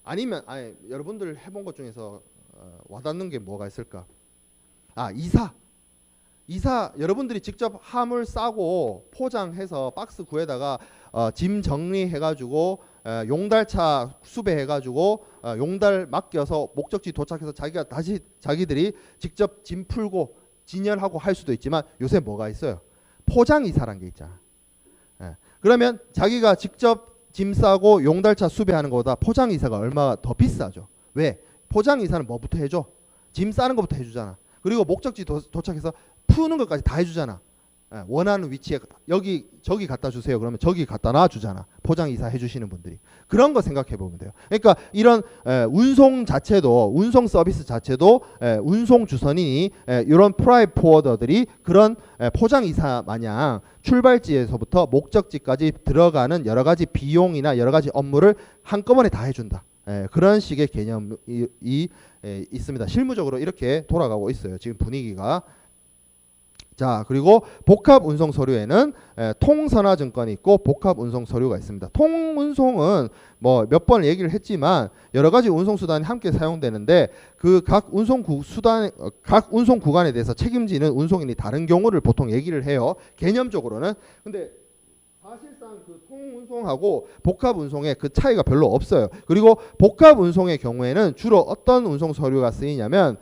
A: 아니면 여러분들 해본 것 중에서 와닿는 게 뭐가 있을까? 이사 여러분들이 직접 함을 싸고 포장해서 박스 구에다가 짐 정리해가지고 용달차 수배해가지고 용달 맡겨서 목적지 도착해서 자기가 다시 자기들이 직접 짐 풀고 진열하고 할 수도 있지만 요새 뭐가 있어요? 포장이사란 게 있잖아. 그러면 자기가 직접 짐 싸고 용달차 수배하는 것보다 포장이사가 얼마나 더 비싸죠. 왜? 포장이사는 뭐부터 해줘? 짐 싸는 것부터 해주잖아. 그리고 목적지 도착해서 푸는 것까지 다 해주잖아. 원하는 위치에 저기 갖다 주세요. 그러면 저기 갖다 놔주잖아. 포장이사 해주시는 분들이. 그런 거 생각해 보면 돼요. 그러니까 이런 운송 서비스 자체도 운송 주선인이 이런 프라이빗 포워더들이 그런 포장이사 마냥 출발지에서부터 목적지까지 들어가는 여러 가지 비용이나 여러 가지 업무를 한꺼번에 다 해준다. 그런 식의 개념이 있습니다. 실무적으로 이렇게 돌아가고 있어요. 지금 분위기가. 자, 그리고 복합 운송 서류에는 통선화증권이 있고 복합 운송 서류가 있습니다. 통운송은 뭐 몇 번 얘기를 했지만 여러 가지 운송 수단이 함께 사용되는데 그 각 운송 구간에 대해서 책임지는 운송인이 다른 경우를 보통 얘기를 해요. 개념적으로는. 근데 사실상 그 통운송하고 복합운송의 그 차이가 별로 없어요. 그리고 복합운송의 경우에는 주로 어떤 운송 서류가 쓰이냐면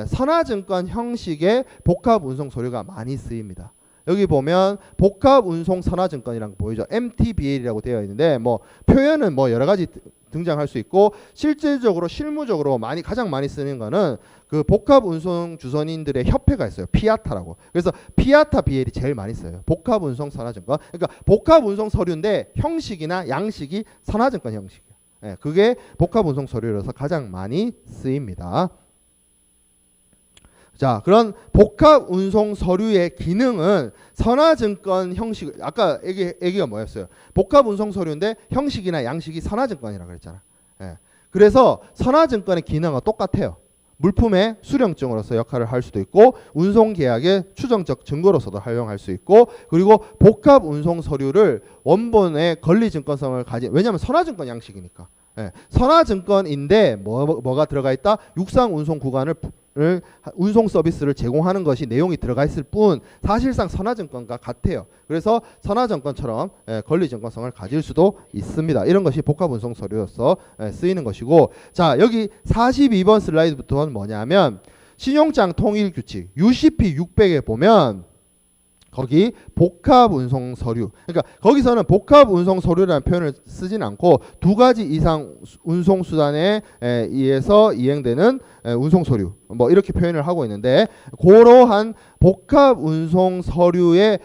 A: 선화증권 형식의 복합운송 서류가 많이 쓰입니다. 여기 보면 복합운송 선화증권이라는 거 보이죠? MTBL이라고 되어 있는데 뭐 표현은 뭐 여러 가지 등장할 수 있고 실질적으로 실무적으로 가장 많이 쓰는 거는 그 복합운송 주선인들의 협회가 있어요. 피아타라고. 그래서 피아타 BL이 제일 많이 써요. 복합운송 선화증권. 그러니까 복합운송 서류인데 형식이나 양식이 선화증권 형식이에요. 그게 복합운송 서류로서 가장 많이 쓰입니다. 자, 그런 복합 운송 서류의 기능은 선화증권 형식, 아까 얘기가 뭐였어요? 복합 운송 서류인데 형식이나 양식이 선화증권이라고 그랬잖아. 그래서 선화증권의 기능은 똑같아요. 물품의 수령증으로서 역할을 할 수도 있고 운송계약의 추정적 증거로서도 활용할 수 있고 그리고 복합 운송 서류를 원본의 권리증권성을 가진, 왜냐하면 선화증권 양식이니까. 선화증권인데 뭐가 들어가 있다? 육상 운송 구간을 운송 서비스를 제공하는 것이 내용이 들어가 있을 뿐 사실상 선화증권과 같아요. 그래서 선화증권처럼 권리증권성을 가질 수도 있습니다. 이런 것이 복합운송 서류로서 쓰이는 것이고, 자, 여기 42번 슬라이드부터는 뭐냐면 신용장 통일규칙 UCP 600에 보면 거기 복합운송 서류, 그러니까 거기서는 복합운송 서류라는 표현을 쓰진 않고 두 가지 이상 운송 수단에 의해서 이행되는 운송 서류 뭐 이렇게 표현을 하고 있는데, 그러한 복합운송 서류의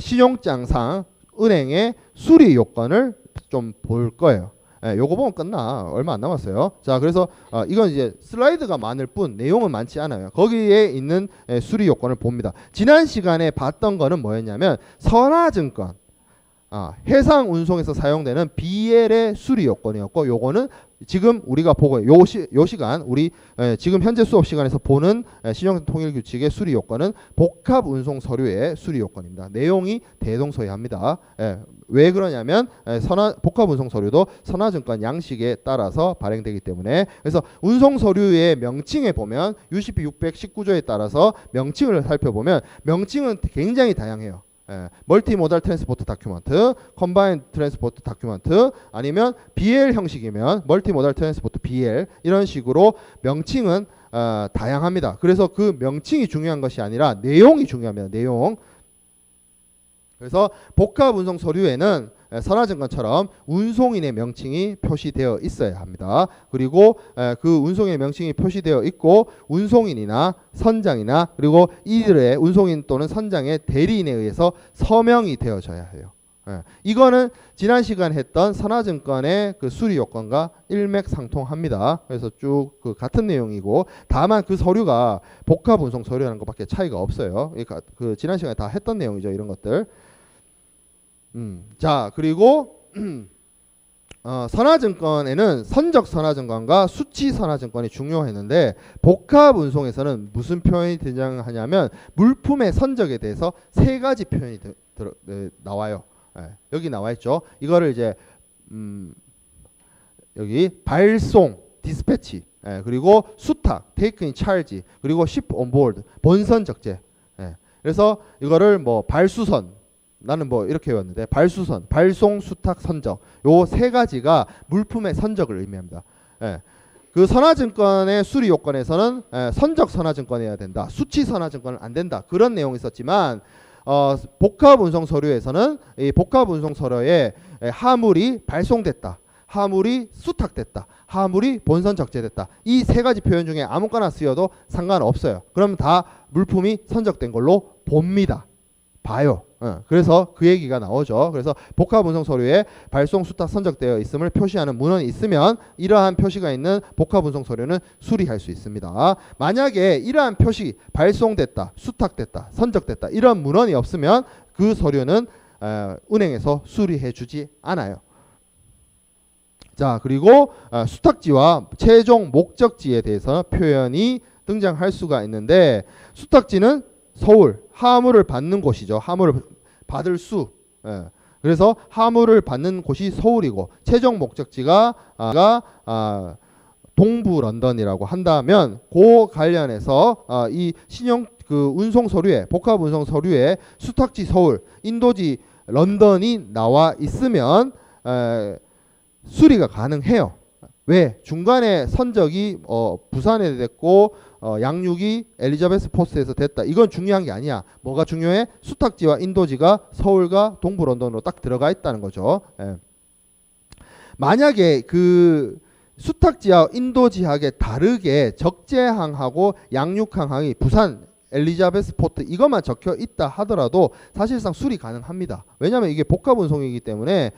A: 신용장상 은행의 수리 요건을 좀 볼 거예요. 요거 보면 끝나. 얼마 안 남았어요. 자, 그래서 이건 이제 슬라이드가 많을 뿐 내용은 많지 않아요. 거기에 있는 수리 요건을 봅니다. 지난 시간에 봤던 거는 뭐였냐면 선화증권, 해상 운송에서 사용되는 BL의 수리 요건이었고, 요거는 지금 우리가 보고 요 시간 우리 지금 현재 수업 시간에서 보는 신용장 통일 규칙의 수리 요건은 복합 운송 서류의 수리 요건입니다. 내용이 대동소이합니다. 왜 그러냐면 복합 운송 서류도 선화증권 양식에 따라서 발행되기 때문에. 그래서 운송 서류의 명칭에 보면 UCP 619조에 따라서 명칭을 살펴보면 명칭은 굉장히 다양해요. 멀티모달 트랜스포트 다큐먼트, 컴바인 트랜스포트 다큐먼트, 아니면 BL 형식이면 멀티모달 트랜스포트 BL, 이런 식으로 명칭은 다양합니다. 그래서 그 명칭이 중요한 것이 아니라 내용이 중요합니다. 내용. 그래서 복합 운송 서류에는 선화증권처럼 운송인의 명칭이 표시되어 있어야 합니다. 그리고 그 운송인의 명칭이 표시되어 있고 운송인이나 선장이나 그리고 이들의 운송인 또는 선장의 대리인에 의해서 서명이 되어져야 해요. 이거는 지난 시간에 했던 선화증권의 그 수리 요건과 일맥상통합니다. 그래서 쭉 그 같은 내용이고, 다만 그 서류가 복합 운송 서류라는 것밖에 차이가 없어요. 그 지난 시간에 다 했던 내용이죠. 이런 것들. 자, 그리고 선화증권에는 선적 선화증권과 수치 선화증권이 중요했는데 복합 운송에서는 무슨 표현이 등장하냐면 물품의 선적에 대해서 세 가지 표현이 나와요. 여기 나와 있죠. 이거를 이제 여기 발송 디스패치, 그리고 수탁 테이크 인 찰지, 그리고 ship on board 본선 적재. 그래서 이거를 뭐 발수선, 나는 뭐 이렇게 외웠는데 발수선, 발송, 수탁, 선적, 요 세 가지가 물품의 선적을 의미합니다. 그 선화증권의 수리 요건에서는 선적 선화증권이어야 된다, 수치 선화증권은 안 된다, 그런 내용이 있었지만 복합 운송 서류에서는 이 복합 운송 서류에 하물이 발송됐다, 하물이 수탁됐다, 하물이 본선 적재됐다, 이 세 가지 표현 중에 아무거나 쓰여도 상관없어요. 그러면 다 물품이 선적된 걸로 봅니다. 봐요. 그래서 그 얘기가 나오죠. 그래서 복합 운송 서류에 발송, 수탁, 선적되어 있음을 표시하는 문헌이 있으면 이러한 표시가 있는 복합 운송 서류는 수리할 수 있습니다. 만약에 이러한 표시, 발송됐다, 수탁됐다, 선적됐다, 이런 문헌이 없으면 그 서류는 은행에서 수리해 주지 않아요. 자, 그리고 수탁지와 최종 목적지에 대해서 표현이 등장할 수가 있는데, 수탁지는 서울, 하물을 받는 곳이죠. 하물을 받을 수. 그래서 하물을 받는 곳이 서울이고, 최종 목적지가 동부 런던이라고 한다면, 그 관련해서 이 신용 그 운송 서류에, 복합 운송 서류에 수탁지 서울, 인도지 런던이 나와 있으면 수리가 가능해요. 왜? 중간에 선적이 부산에 됐고 양육이 엘리자베스 포스트에서 됐다, 이건 중요한 게 아니야. 뭐가 중요해? 수탁지와 인도지가 서울과 동부 런던으로 딱 들어가 있다는 거죠. 만약에 그 수탁지와 인도지하게 다르게 적재항하고 양육항이 부산 엘리자베스 포트 이것만 적혀 있다 하더라도 사실상 수리 가능합니다. 왜냐하면 이게 복합 운송이기 때문에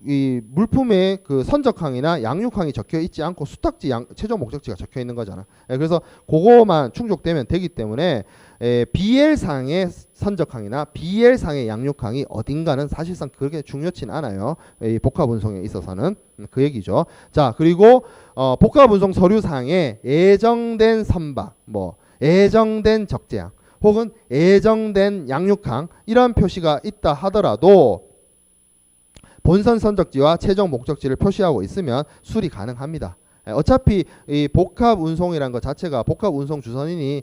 A: 이 물품의 그 선적항이나 양육항이 적혀 있지 않고 수탁지 최종 목적지가 적혀 있는 거잖아. 그래서 그거만 충족되면 되기 때문에 BL상의 선적항이나 BL상의 양육항이 어딘가는 사실상 그렇게 중요치는 않아요. 이 복합 운송에 있어서는 그 얘기죠. 자, 그리고 복합 운송 서류상에 예정된 선박, 뭐 예정된 적재항 혹은 예정된 양육항 이런 표시가 있다 하더라도 본선 선적지와 최종 목적지를 표시하고 있으면 수리 가능합니다. 어차피 이 복합 운송이라는 것 자체가 복합 운송 주선인이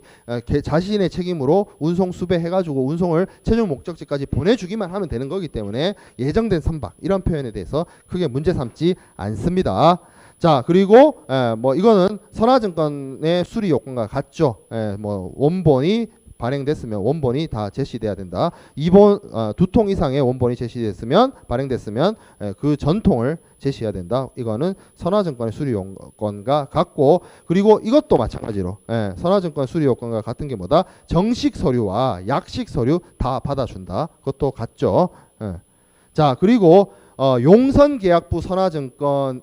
A: 자신의 책임으로 운송 수배해가지고 운송을 최종 목적지까지 보내주기만 하면 되는 거기 때문에 예정된 선박 이런 표현에 대해서 크게 문제 삼지 않습니다. 자, 그리고 뭐 이거는 선화증권의 수리 요건과 같죠. 뭐 원본이 발행됐으면 원본이 다 제시돼야 된다. 2통 이상의 원본이 제시됐으면 발행됐으면 그 전통을 제시해야 된다. 이거는 선화증권의 수리 요건과 같고, 그리고 이것도 마찬가지로 선화증권 수리 요건과 같은 게 뭐다? 정식 서류와 약식 서류 다 받아준다. 그것도 같죠. 자, 그리고 용선계약부 선화증권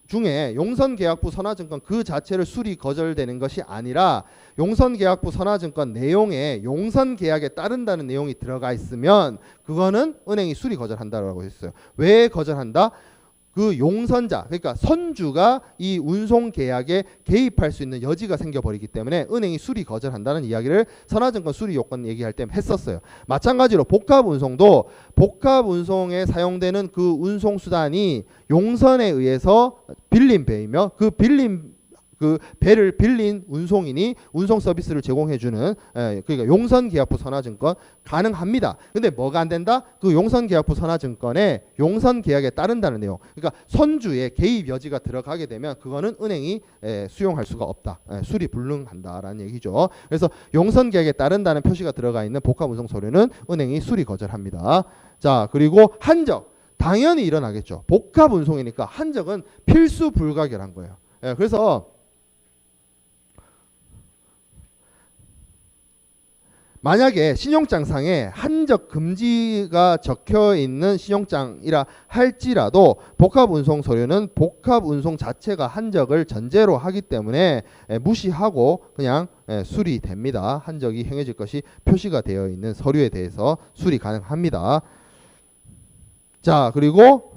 A: 중에 용선계약부 선화증권 그 자체를 수리 거절되는 것이 아니라 용선계약부 선화증권 내용에 용선계약에 따른다는 내용이 들어가 있으면 그거는 은행이 수리 거절한다라고 했어요. 왜 거절한다? 그 용선자, 그러니까 선주가 이 운송계약에 개입할 수 있는 여지가 생겨버리기 때문에 은행이 수리 거절한다는 이야기를 선화증권 수리 요건 얘기할 때 했었어요. 마찬가지로 복합운송도 복합운송에 사용되는 그 운송수단이 용선에 의해서 빌린 배이며 그 배를 빌린 운송인이 운송 서비스를 제공해주는 그러니까 용선계약부 선화증권 가능합니다. 근데 뭐가 안 된다? 그 용선계약부 선화증권에 용선계약에 따른다는 내용, 그러니까 선주의 개입 여지가 들어가게 되면 그거는 은행이 수용할 수가 없다. 수리 불능한다라는 얘기죠. 그래서 용선계약에 따른다는 표시가 들어가 있는 복합운송 서류는 은행이 수리 거절합니다. 자, 그리고 한적 당연히 일어나겠죠. 복합운송이니까 한적은 필수 불가결한 거예요. 그래서 만약에 신용장상에 한적 금지가 적혀 있는 신용장이라 할지라도 복합운송 서류는 복합운송 자체가 한적을 전제로 하기 때문에 무시하고 그냥 수리됩니다. 한적이 행해질 것이 표시가 되어 있는 서류에 대해서 수리 가능합니다. 자, 그리고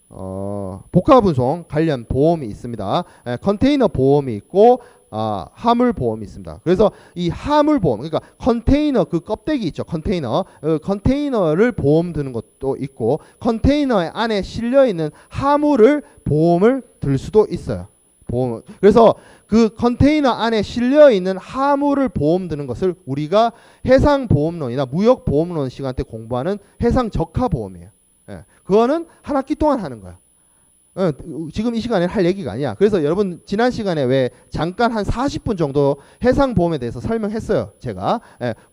A: 복합 운송 관련 보험이 있습니다. 컨테이너 보험이 있고 화물 보험이 있습니다. 그래서 이 화물 보험, 그러니까 컨테이너 그 껍데기 있죠. 컨테이너를 보험 드는 것도 있고, 컨테이너 안에 실려 있는 화물을 보험을 들 수도 있어요. 그래서 그 컨테이너 안에 실려 있는 화물을 보험 드는 것을 우리가 해상 보험론이나 무역 보험론 시간 때 공부하는 해상 적하 보험이에요. 그거는 한 학기 동안 하는 거야. 지금 이 시간에 할 얘기가 아니야. 그래서 여러분 지난 시간에 왜 잠깐 한 40분 정도 해상보험에 대해서 설명했어요. 제가.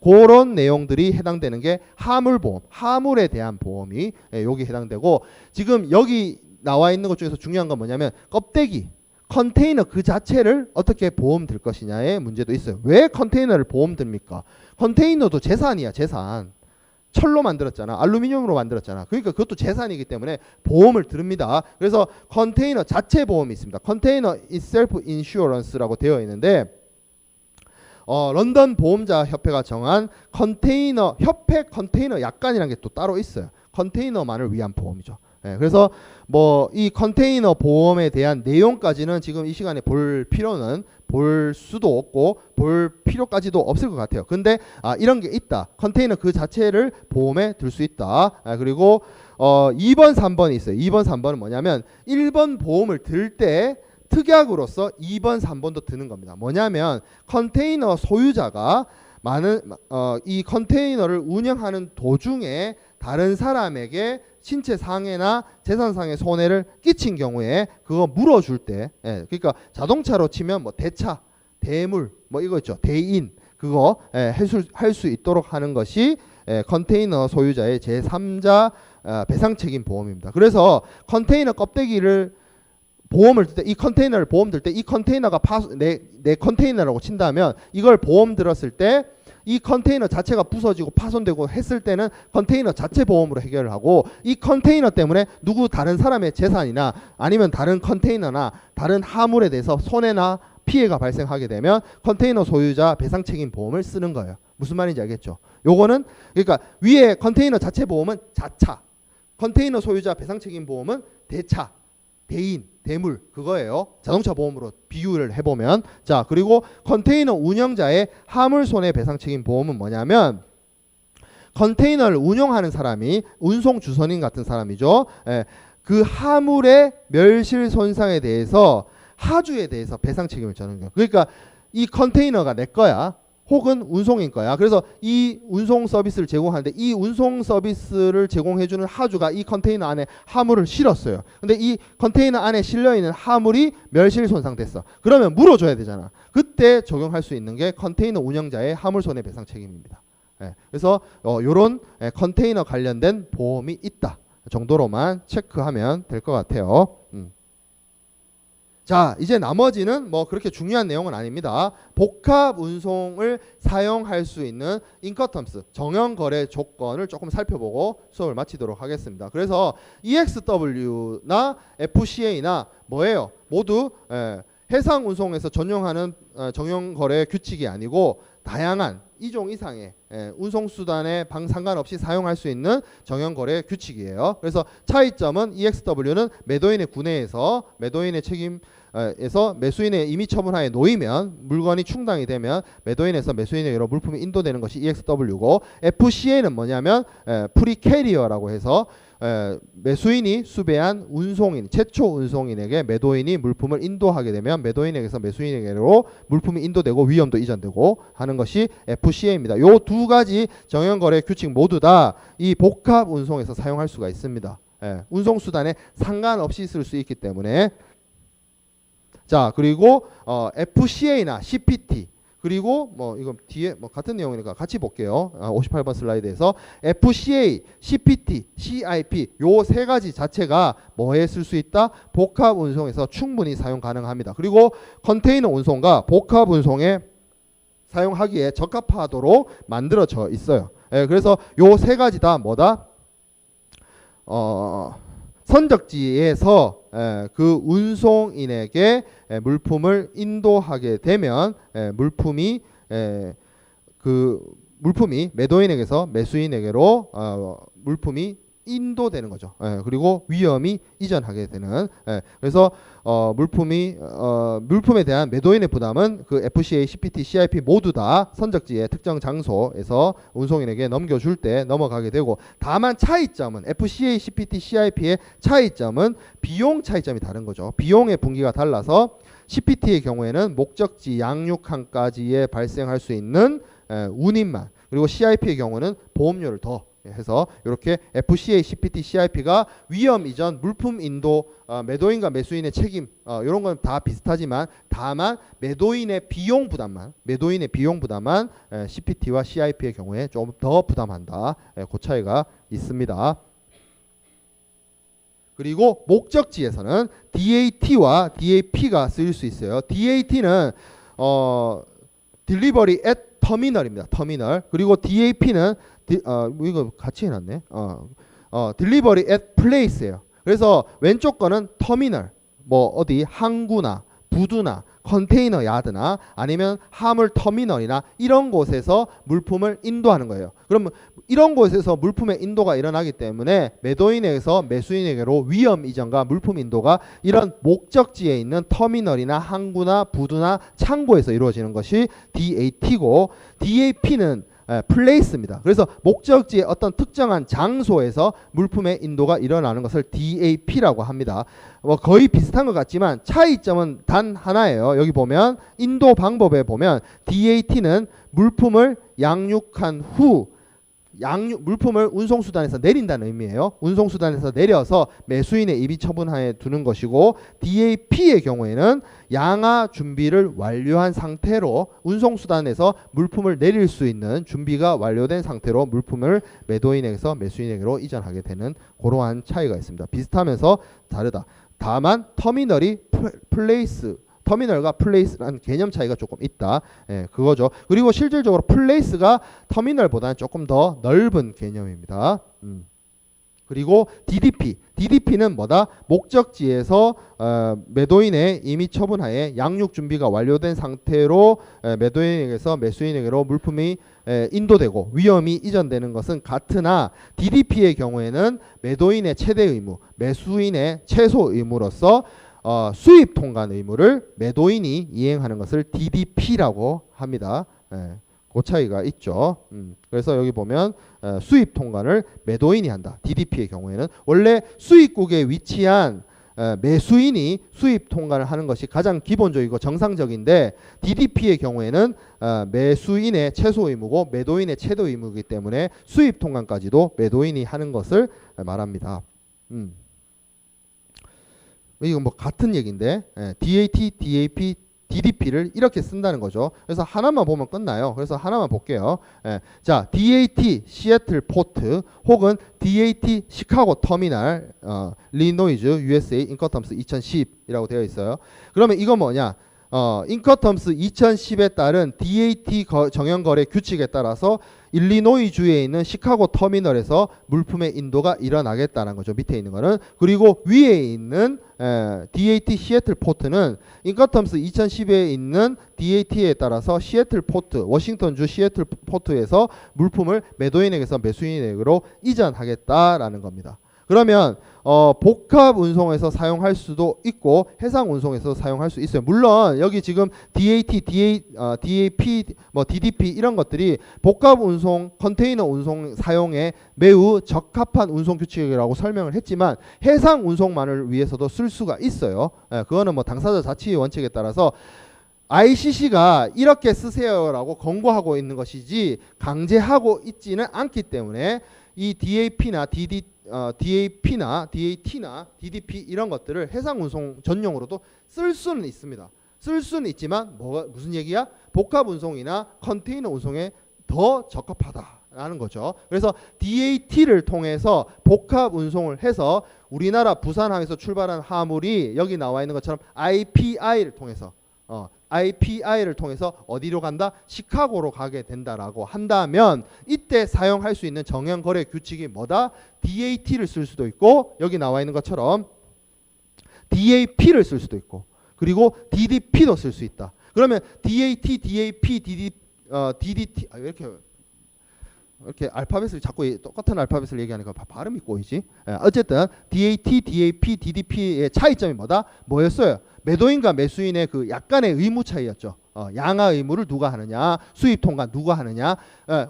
A: 그런 내용들이 해당되는 게 화물보험, 화물에 대한 보험이 여기 해당되고, 지금 여기 나와 있는 것 중에서 중요한 건 뭐냐면 껍데기, 컨테이너 그 자체를 어떻게 보험 들 것이냐의 문제도 있어요. 왜 컨테이너를 보험 듭니까? 컨테이너도 재산이야, 재산. 철로 만들었잖아. 알루미늄으로 만들었잖아. 그러니까 그것도 재산이기 때문에 보험을 드립니다. 그래서 컨테이너 자체 보험이 있습니다. 컨테이너 itself insurance라고 되어 있는데, 런던 보험자 협회가 정한 컨테이너 협회 컨테이너 약관이라는 게 또 따로 있어요. 컨테이너만을 위한 보험이죠. 그래서 뭐 이 컨테이너 보험에 대한 내용까지는 지금 이 시간에 볼 수도 없고 볼 필요까지도 없을 것 같아요. 근데 이런 게 있다. 컨테이너 그 자체를 보험에 들 수 있다. 그리고 2번, 3번이 있어요. 2번, 3번은 뭐냐면 1번 보험을 들 때 특약으로서 2번, 3번도 드는 겁니다. 뭐냐면 컨테이너 소유자가 이 컨테이너를 운영하는 도중에 다른 사람에게 신체 상해나 재산 상해 손해를 끼친 경우에 그거 물어줄 때, 그러니까 자동차로 치면 뭐 대차, 대물, 뭐 이거 있죠, 대인, 그거 할 수 있도록 하는 것이 컨테이너 소유자의 제3자 배상 책임 보험입니다. 그래서 컨테이너 껍데기를 보험을 들 때, 이 컨테이너를 보험 들 때, 이 컨테이너가 내 컨테이너라고 친다면 이걸 보험 들었을 때 이 컨테이너 자체가 부서지고 파손되고 했을 때는 컨테이너 자체 보험으로 해결을 하고, 이 컨테이너 때문에 다른 사람의 재산이나 아니면 다른 컨테이너나 다른 화물에 대해서 손해나 피해가 발생하게 되면 컨테이너 소유자 배상 책임 보험을 쓰는 거예요. 무슨 말인지 알겠죠? 요거는 그러니까 위에 컨테이너 자체 보험은 자차, 컨테이너 소유자 배상 책임 보험은 대차, 대인, 대물, 그거예요. 자동차 보험으로 비유를 해보면. 자, 그리고 컨테이너 운영자의 화물 손해 배상 책임 보험은 뭐냐면, 컨테이너를 운영하는 사람이 운송 주선인 같은 사람이죠. 그 화물의 멸실 손상에 대해서 하주에 대해서 배상 책임을 져는 거예요. 그러니까 이 컨테이너가 내 거야. 혹은 운송인 거야. 그래서 이 운송 서비스를 제공하는데, 이 운송 서비스를 제공해주는 하주가 이 컨테이너 안에 화물을 실었어요. 근데 이 컨테이너 안에 실려있는 화물이 멸실 손상됐어. 그러면 물어줘야 되잖아. 그때 적용할 수 있는 게 컨테이너 운영자의 화물 손해 배상 책임입니다. 그래서 요런 컨테이너 관련된 보험이 있다 정도로만 체크하면 될 것 같아요. 자, 이제 나머지는 뭐 그렇게 중요한 내용은 아닙니다. 복합 운송을 사용할 수 있는 인커텀스, 정형 거래 조건을 조금 살펴보고 수업을 마치도록 하겠습니다. 그래서 EXW나 FCA나 뭐예요? 모두 해상 운송에서 전용하는 정형 거래 규칙이 아니고 다양한 2종 이상의 운송수단에 상관없이 사용할 수 있는 정형 거래 규칙이에요. 그래서 차이점은 EXW는 매도인의 구내에서 매도인의 책임에서 매수인의 임의 처분하에 놓이면 물건이 충당이 되면 매도인에서 매수인에게로 물품이 인도되는 것이 EXW고, FCA는 뭐냐면 프리캐리어라고 해서 매수인이 수배한 운송인, 최초 운송인에게 매도인이 물품을 인도하게 되면 매도인에게서 매수인에게로 물품이 인도되고 위험도 이전되고 하는 것이 FCA입니다. 요 두 가지 정형거래 규칙 모두 다 이 복합 운송에서 사용할 수가 있습니다. 운송수단에 상관없이 쓸 수 있기 때문에. 자, 그리고 FCA나 CPT, 그리고 뭐 이거 뒤에 뭐 같은 내용이니까 같이 볼게요. 58번 슬라이드에서 FCA, CPT, CIP 요 세 가지 자체가 뭐에 쓸 수 있다? 복합 운송에서 충분히 사용 가능합니다. 그리고 컨테이너 운송과 복합 운송에 사용하기에 적합하도록 만들어져 있어요. 그래서 요 세 가지 다 뭐다? 선적지에서 그 운송인에게 물품을 인도하게 되면 물품이 매도인에게서 매수인에게로 물품이 인도되는 거죠. 예, 그리고 위험이 이전하게 되는. 예, 그래서 물품에 대한 매도인의 부담은 그 FCA, CPT, CIP 모두 다 선적지의 특정 장소에서 운송인에게 넘겨줄 때 넘어가게 되고, 다만 차이점은 FCA, CPT, CIP의 차이점은 비용 차이점이 다른 거죠. 비용의 분기가 달라서 CPT의 경우에는 목적지 양육항까지에 발생할 수 있는 운임만, 그리고 CIP의 경우는 보험료를 더 해서 이렇게 FCA, CPT, CIP가 위험 이전 물품 인도, 매도인과 매수인의 책임, 이런 건 다 비슷하지만 다만 매도인의 비용 부담만 CPT와 CIP의 경우에 좀 더 부담한다. 그 차이가 있습니다. 그리고 목적지에서는 DAT와 DAP가 쓰일 수 있어요. DAT는 Delivery at Terminal입니다. 터미널. 그리고 DAP는 이거 같이 해놨네. Delivery at Place예요. 그래서 왼쪽 거는 터미널, 뭐 어디 항구나 부두나 컨테이너 야드나 아니면 화물 터미널이나 이런 곳에서 물품을 인도하는 거예요. 그러면 이런 곳에서 물품의 인도가 일어나기 때문에 매도인에게서 매수인에게로 위험 이전과 물품 인도가 이런 목적지에 있는 터미널이나 항구나 부두나 창고에서 이루어지는 것이 DAT고, DAP는 플레이스입니다. 그래서 목적지의 어떤 특정한 장소에서 물품의 인도가 일어나는 것을 DAP라고 합니다. 거의 비슷한 것 같지만 차이점은 단 하나예요. 여기 보면 인도 방법에 보면 DAT는 물품을 양육한 후 물품을 운송수단에서 내린다는 의미예요. 운송수단에서 내려서 매수인의 입이 처분하에 두는 것이고, DAP의 경우에는 양화 준비를 완료한 상태로 운송수단에서 물품을 내릴 수 있는 준비가 완료된 상태로 물품을 매도인에게서 매수인에게로 이전하게 되는 그러한 차이가 있습니다. 비슷하면서 다르다. 다만 터미널이 터미널과 플레이스라는 개념 차이가 조금 있다. 예, 그거죠. 그리고 실질적으로 플레이스가 터미널보다는 조금 더 넓은 개념입니다. 그리고 DDP는 뭐다? 목적지에서 매도인의 임의 처분하에 양육 준비가 완료된 상태로 매도인에게서 매수인에게로 물품이 인도되고 위험이 이전되는 것은 같으나, DDP의 경우에는 매도인의 최대 의무, 매수인의 최소 의무로서 수입 통관 의무를 매도인이 이행하는 것을 DDP라고 합니다. 그 차이가 있죠. 그래서 여기 보면 수입 통관을 매도인이 한다. DDP의 경우에는 원래 수입국에 위치한 매수인이 수입 통관을 하는 것이 가장 기본적이고 정상적인데, DDP의 경우에는 매수인의 최소 의무고 매도인의 최대 의무이기 때문에 수입 통관까지도 매도인이 하는 것을 말합니다. 이건 뭐 같은 얘기인데 DAT, DAP, DDP를 이렇게 쓴다는 거죠. 그래서 하나만 보면 끝나요. 그래서 하나만 볼게요. 자, DAT 시애틀 포트 혹은 DAT 시카고 터미널 리노이즈 USA 인커텀스 2010이라고 되어 있어요. 그러면 이건 뭐냐? 인커텀스 2010에 따른 DAT 정형거래 규칙에 따라서 일리노이주에 있는 시카고 터미널에서 물품의 인도가 일어나겠다는 거죠. 밑에 있는 거는. 그리고 위에 있는 DAT 시애틀 포트는 인커텀스 2010에 있는 DAT에 따라서 시애틀 포트, 워싱턴주 시애틀 포트에서 물품을 매도인에게서 매수인에게로 이전하겠다라는 겁니다. 그러면 복합 운송에서 사용할 수도 있고 해상 운송에서 사용할 수 있어요. 물론 여기 지금 DAT, DAP, 뭐 DDP 이런 것들이 복합 운송, 컨테이너 운송 사용에 매우 적합한 운송 규칙이라고 설명을 했지만 해상 운송만을 위해서도 쓸 수가 있어요. 그거는 뭐 당사자 자치의 원칙에 따라서 ICC가 이렇게 쓰세요라고 권고하고 있는 것이지 강제하고 있지는 않기 때문에 이 DAP나 DAT나 DDP 이런 것들을 해상운송 전용으로도 쓸 수는 있습니다. 쓸 수는 있지만 무슨 얘기야? 복합운송이나 컨테이너 운송에 더 적합하다라는 거죠. 그래서 DAT를 통해서 복합운송을 해서 우리나라 부산항에서 출발한 화물이 여기 나와 있는 것처럼 IPI를 통해서 어디로 간다? 시카고로 가게 된다라고 한다면 이때 사용할 수 있는 정형거래 규칙이 뭐다? DAT를 쓸 수도 있고 여기 나와 있는 것처럼 DAP를 쓸 수도 있고 그리고 DDP도 쓸 수 있다. 그러면 DAT, DAP, DDT 이렇게 이렇게 알파벳을 자꾸 똑같은 알파벳을 얘기하니까 발음이 꼬이지. 어쨌든 DAT, DAP, DDP의 차이점이 뭐였어요? 매도인과 매수인의 그 약간의 의무 차이였죠. 양하 의무를 누가 하느냐, 수입 통관 누가 하느냐.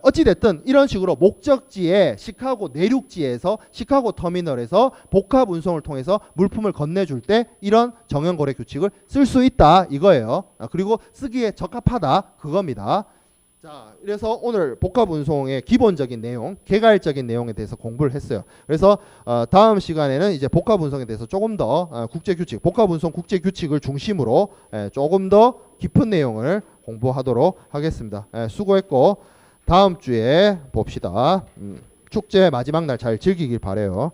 A: 어찌 됐든 이런 식으로 목적지에 시카고 내륙지에서 시카고 터미널에서 복합 운송을 통해서 물품을 건네줄 때 이런 정형 거래 규칙을 쓸 수 있다 이거예요. 그리고 쓰기에 적합하다 그겁니다. 자, 그래서 오늘 복합 운송의 기본적인 내용, 개괄적인 내용에 대해서 공부를 했어요. 그래서 다음 시간에는 이제 복합 운송에 대해서 조금 더 국제 규칙, 복합 운송 국제 규칙을 중심으로 조금 더 깊은 내용을 공부하도록 하겠습니다. 수고했고 다음 주에 봅시다. 축제 마지막 날 잘 즐기길 바래요.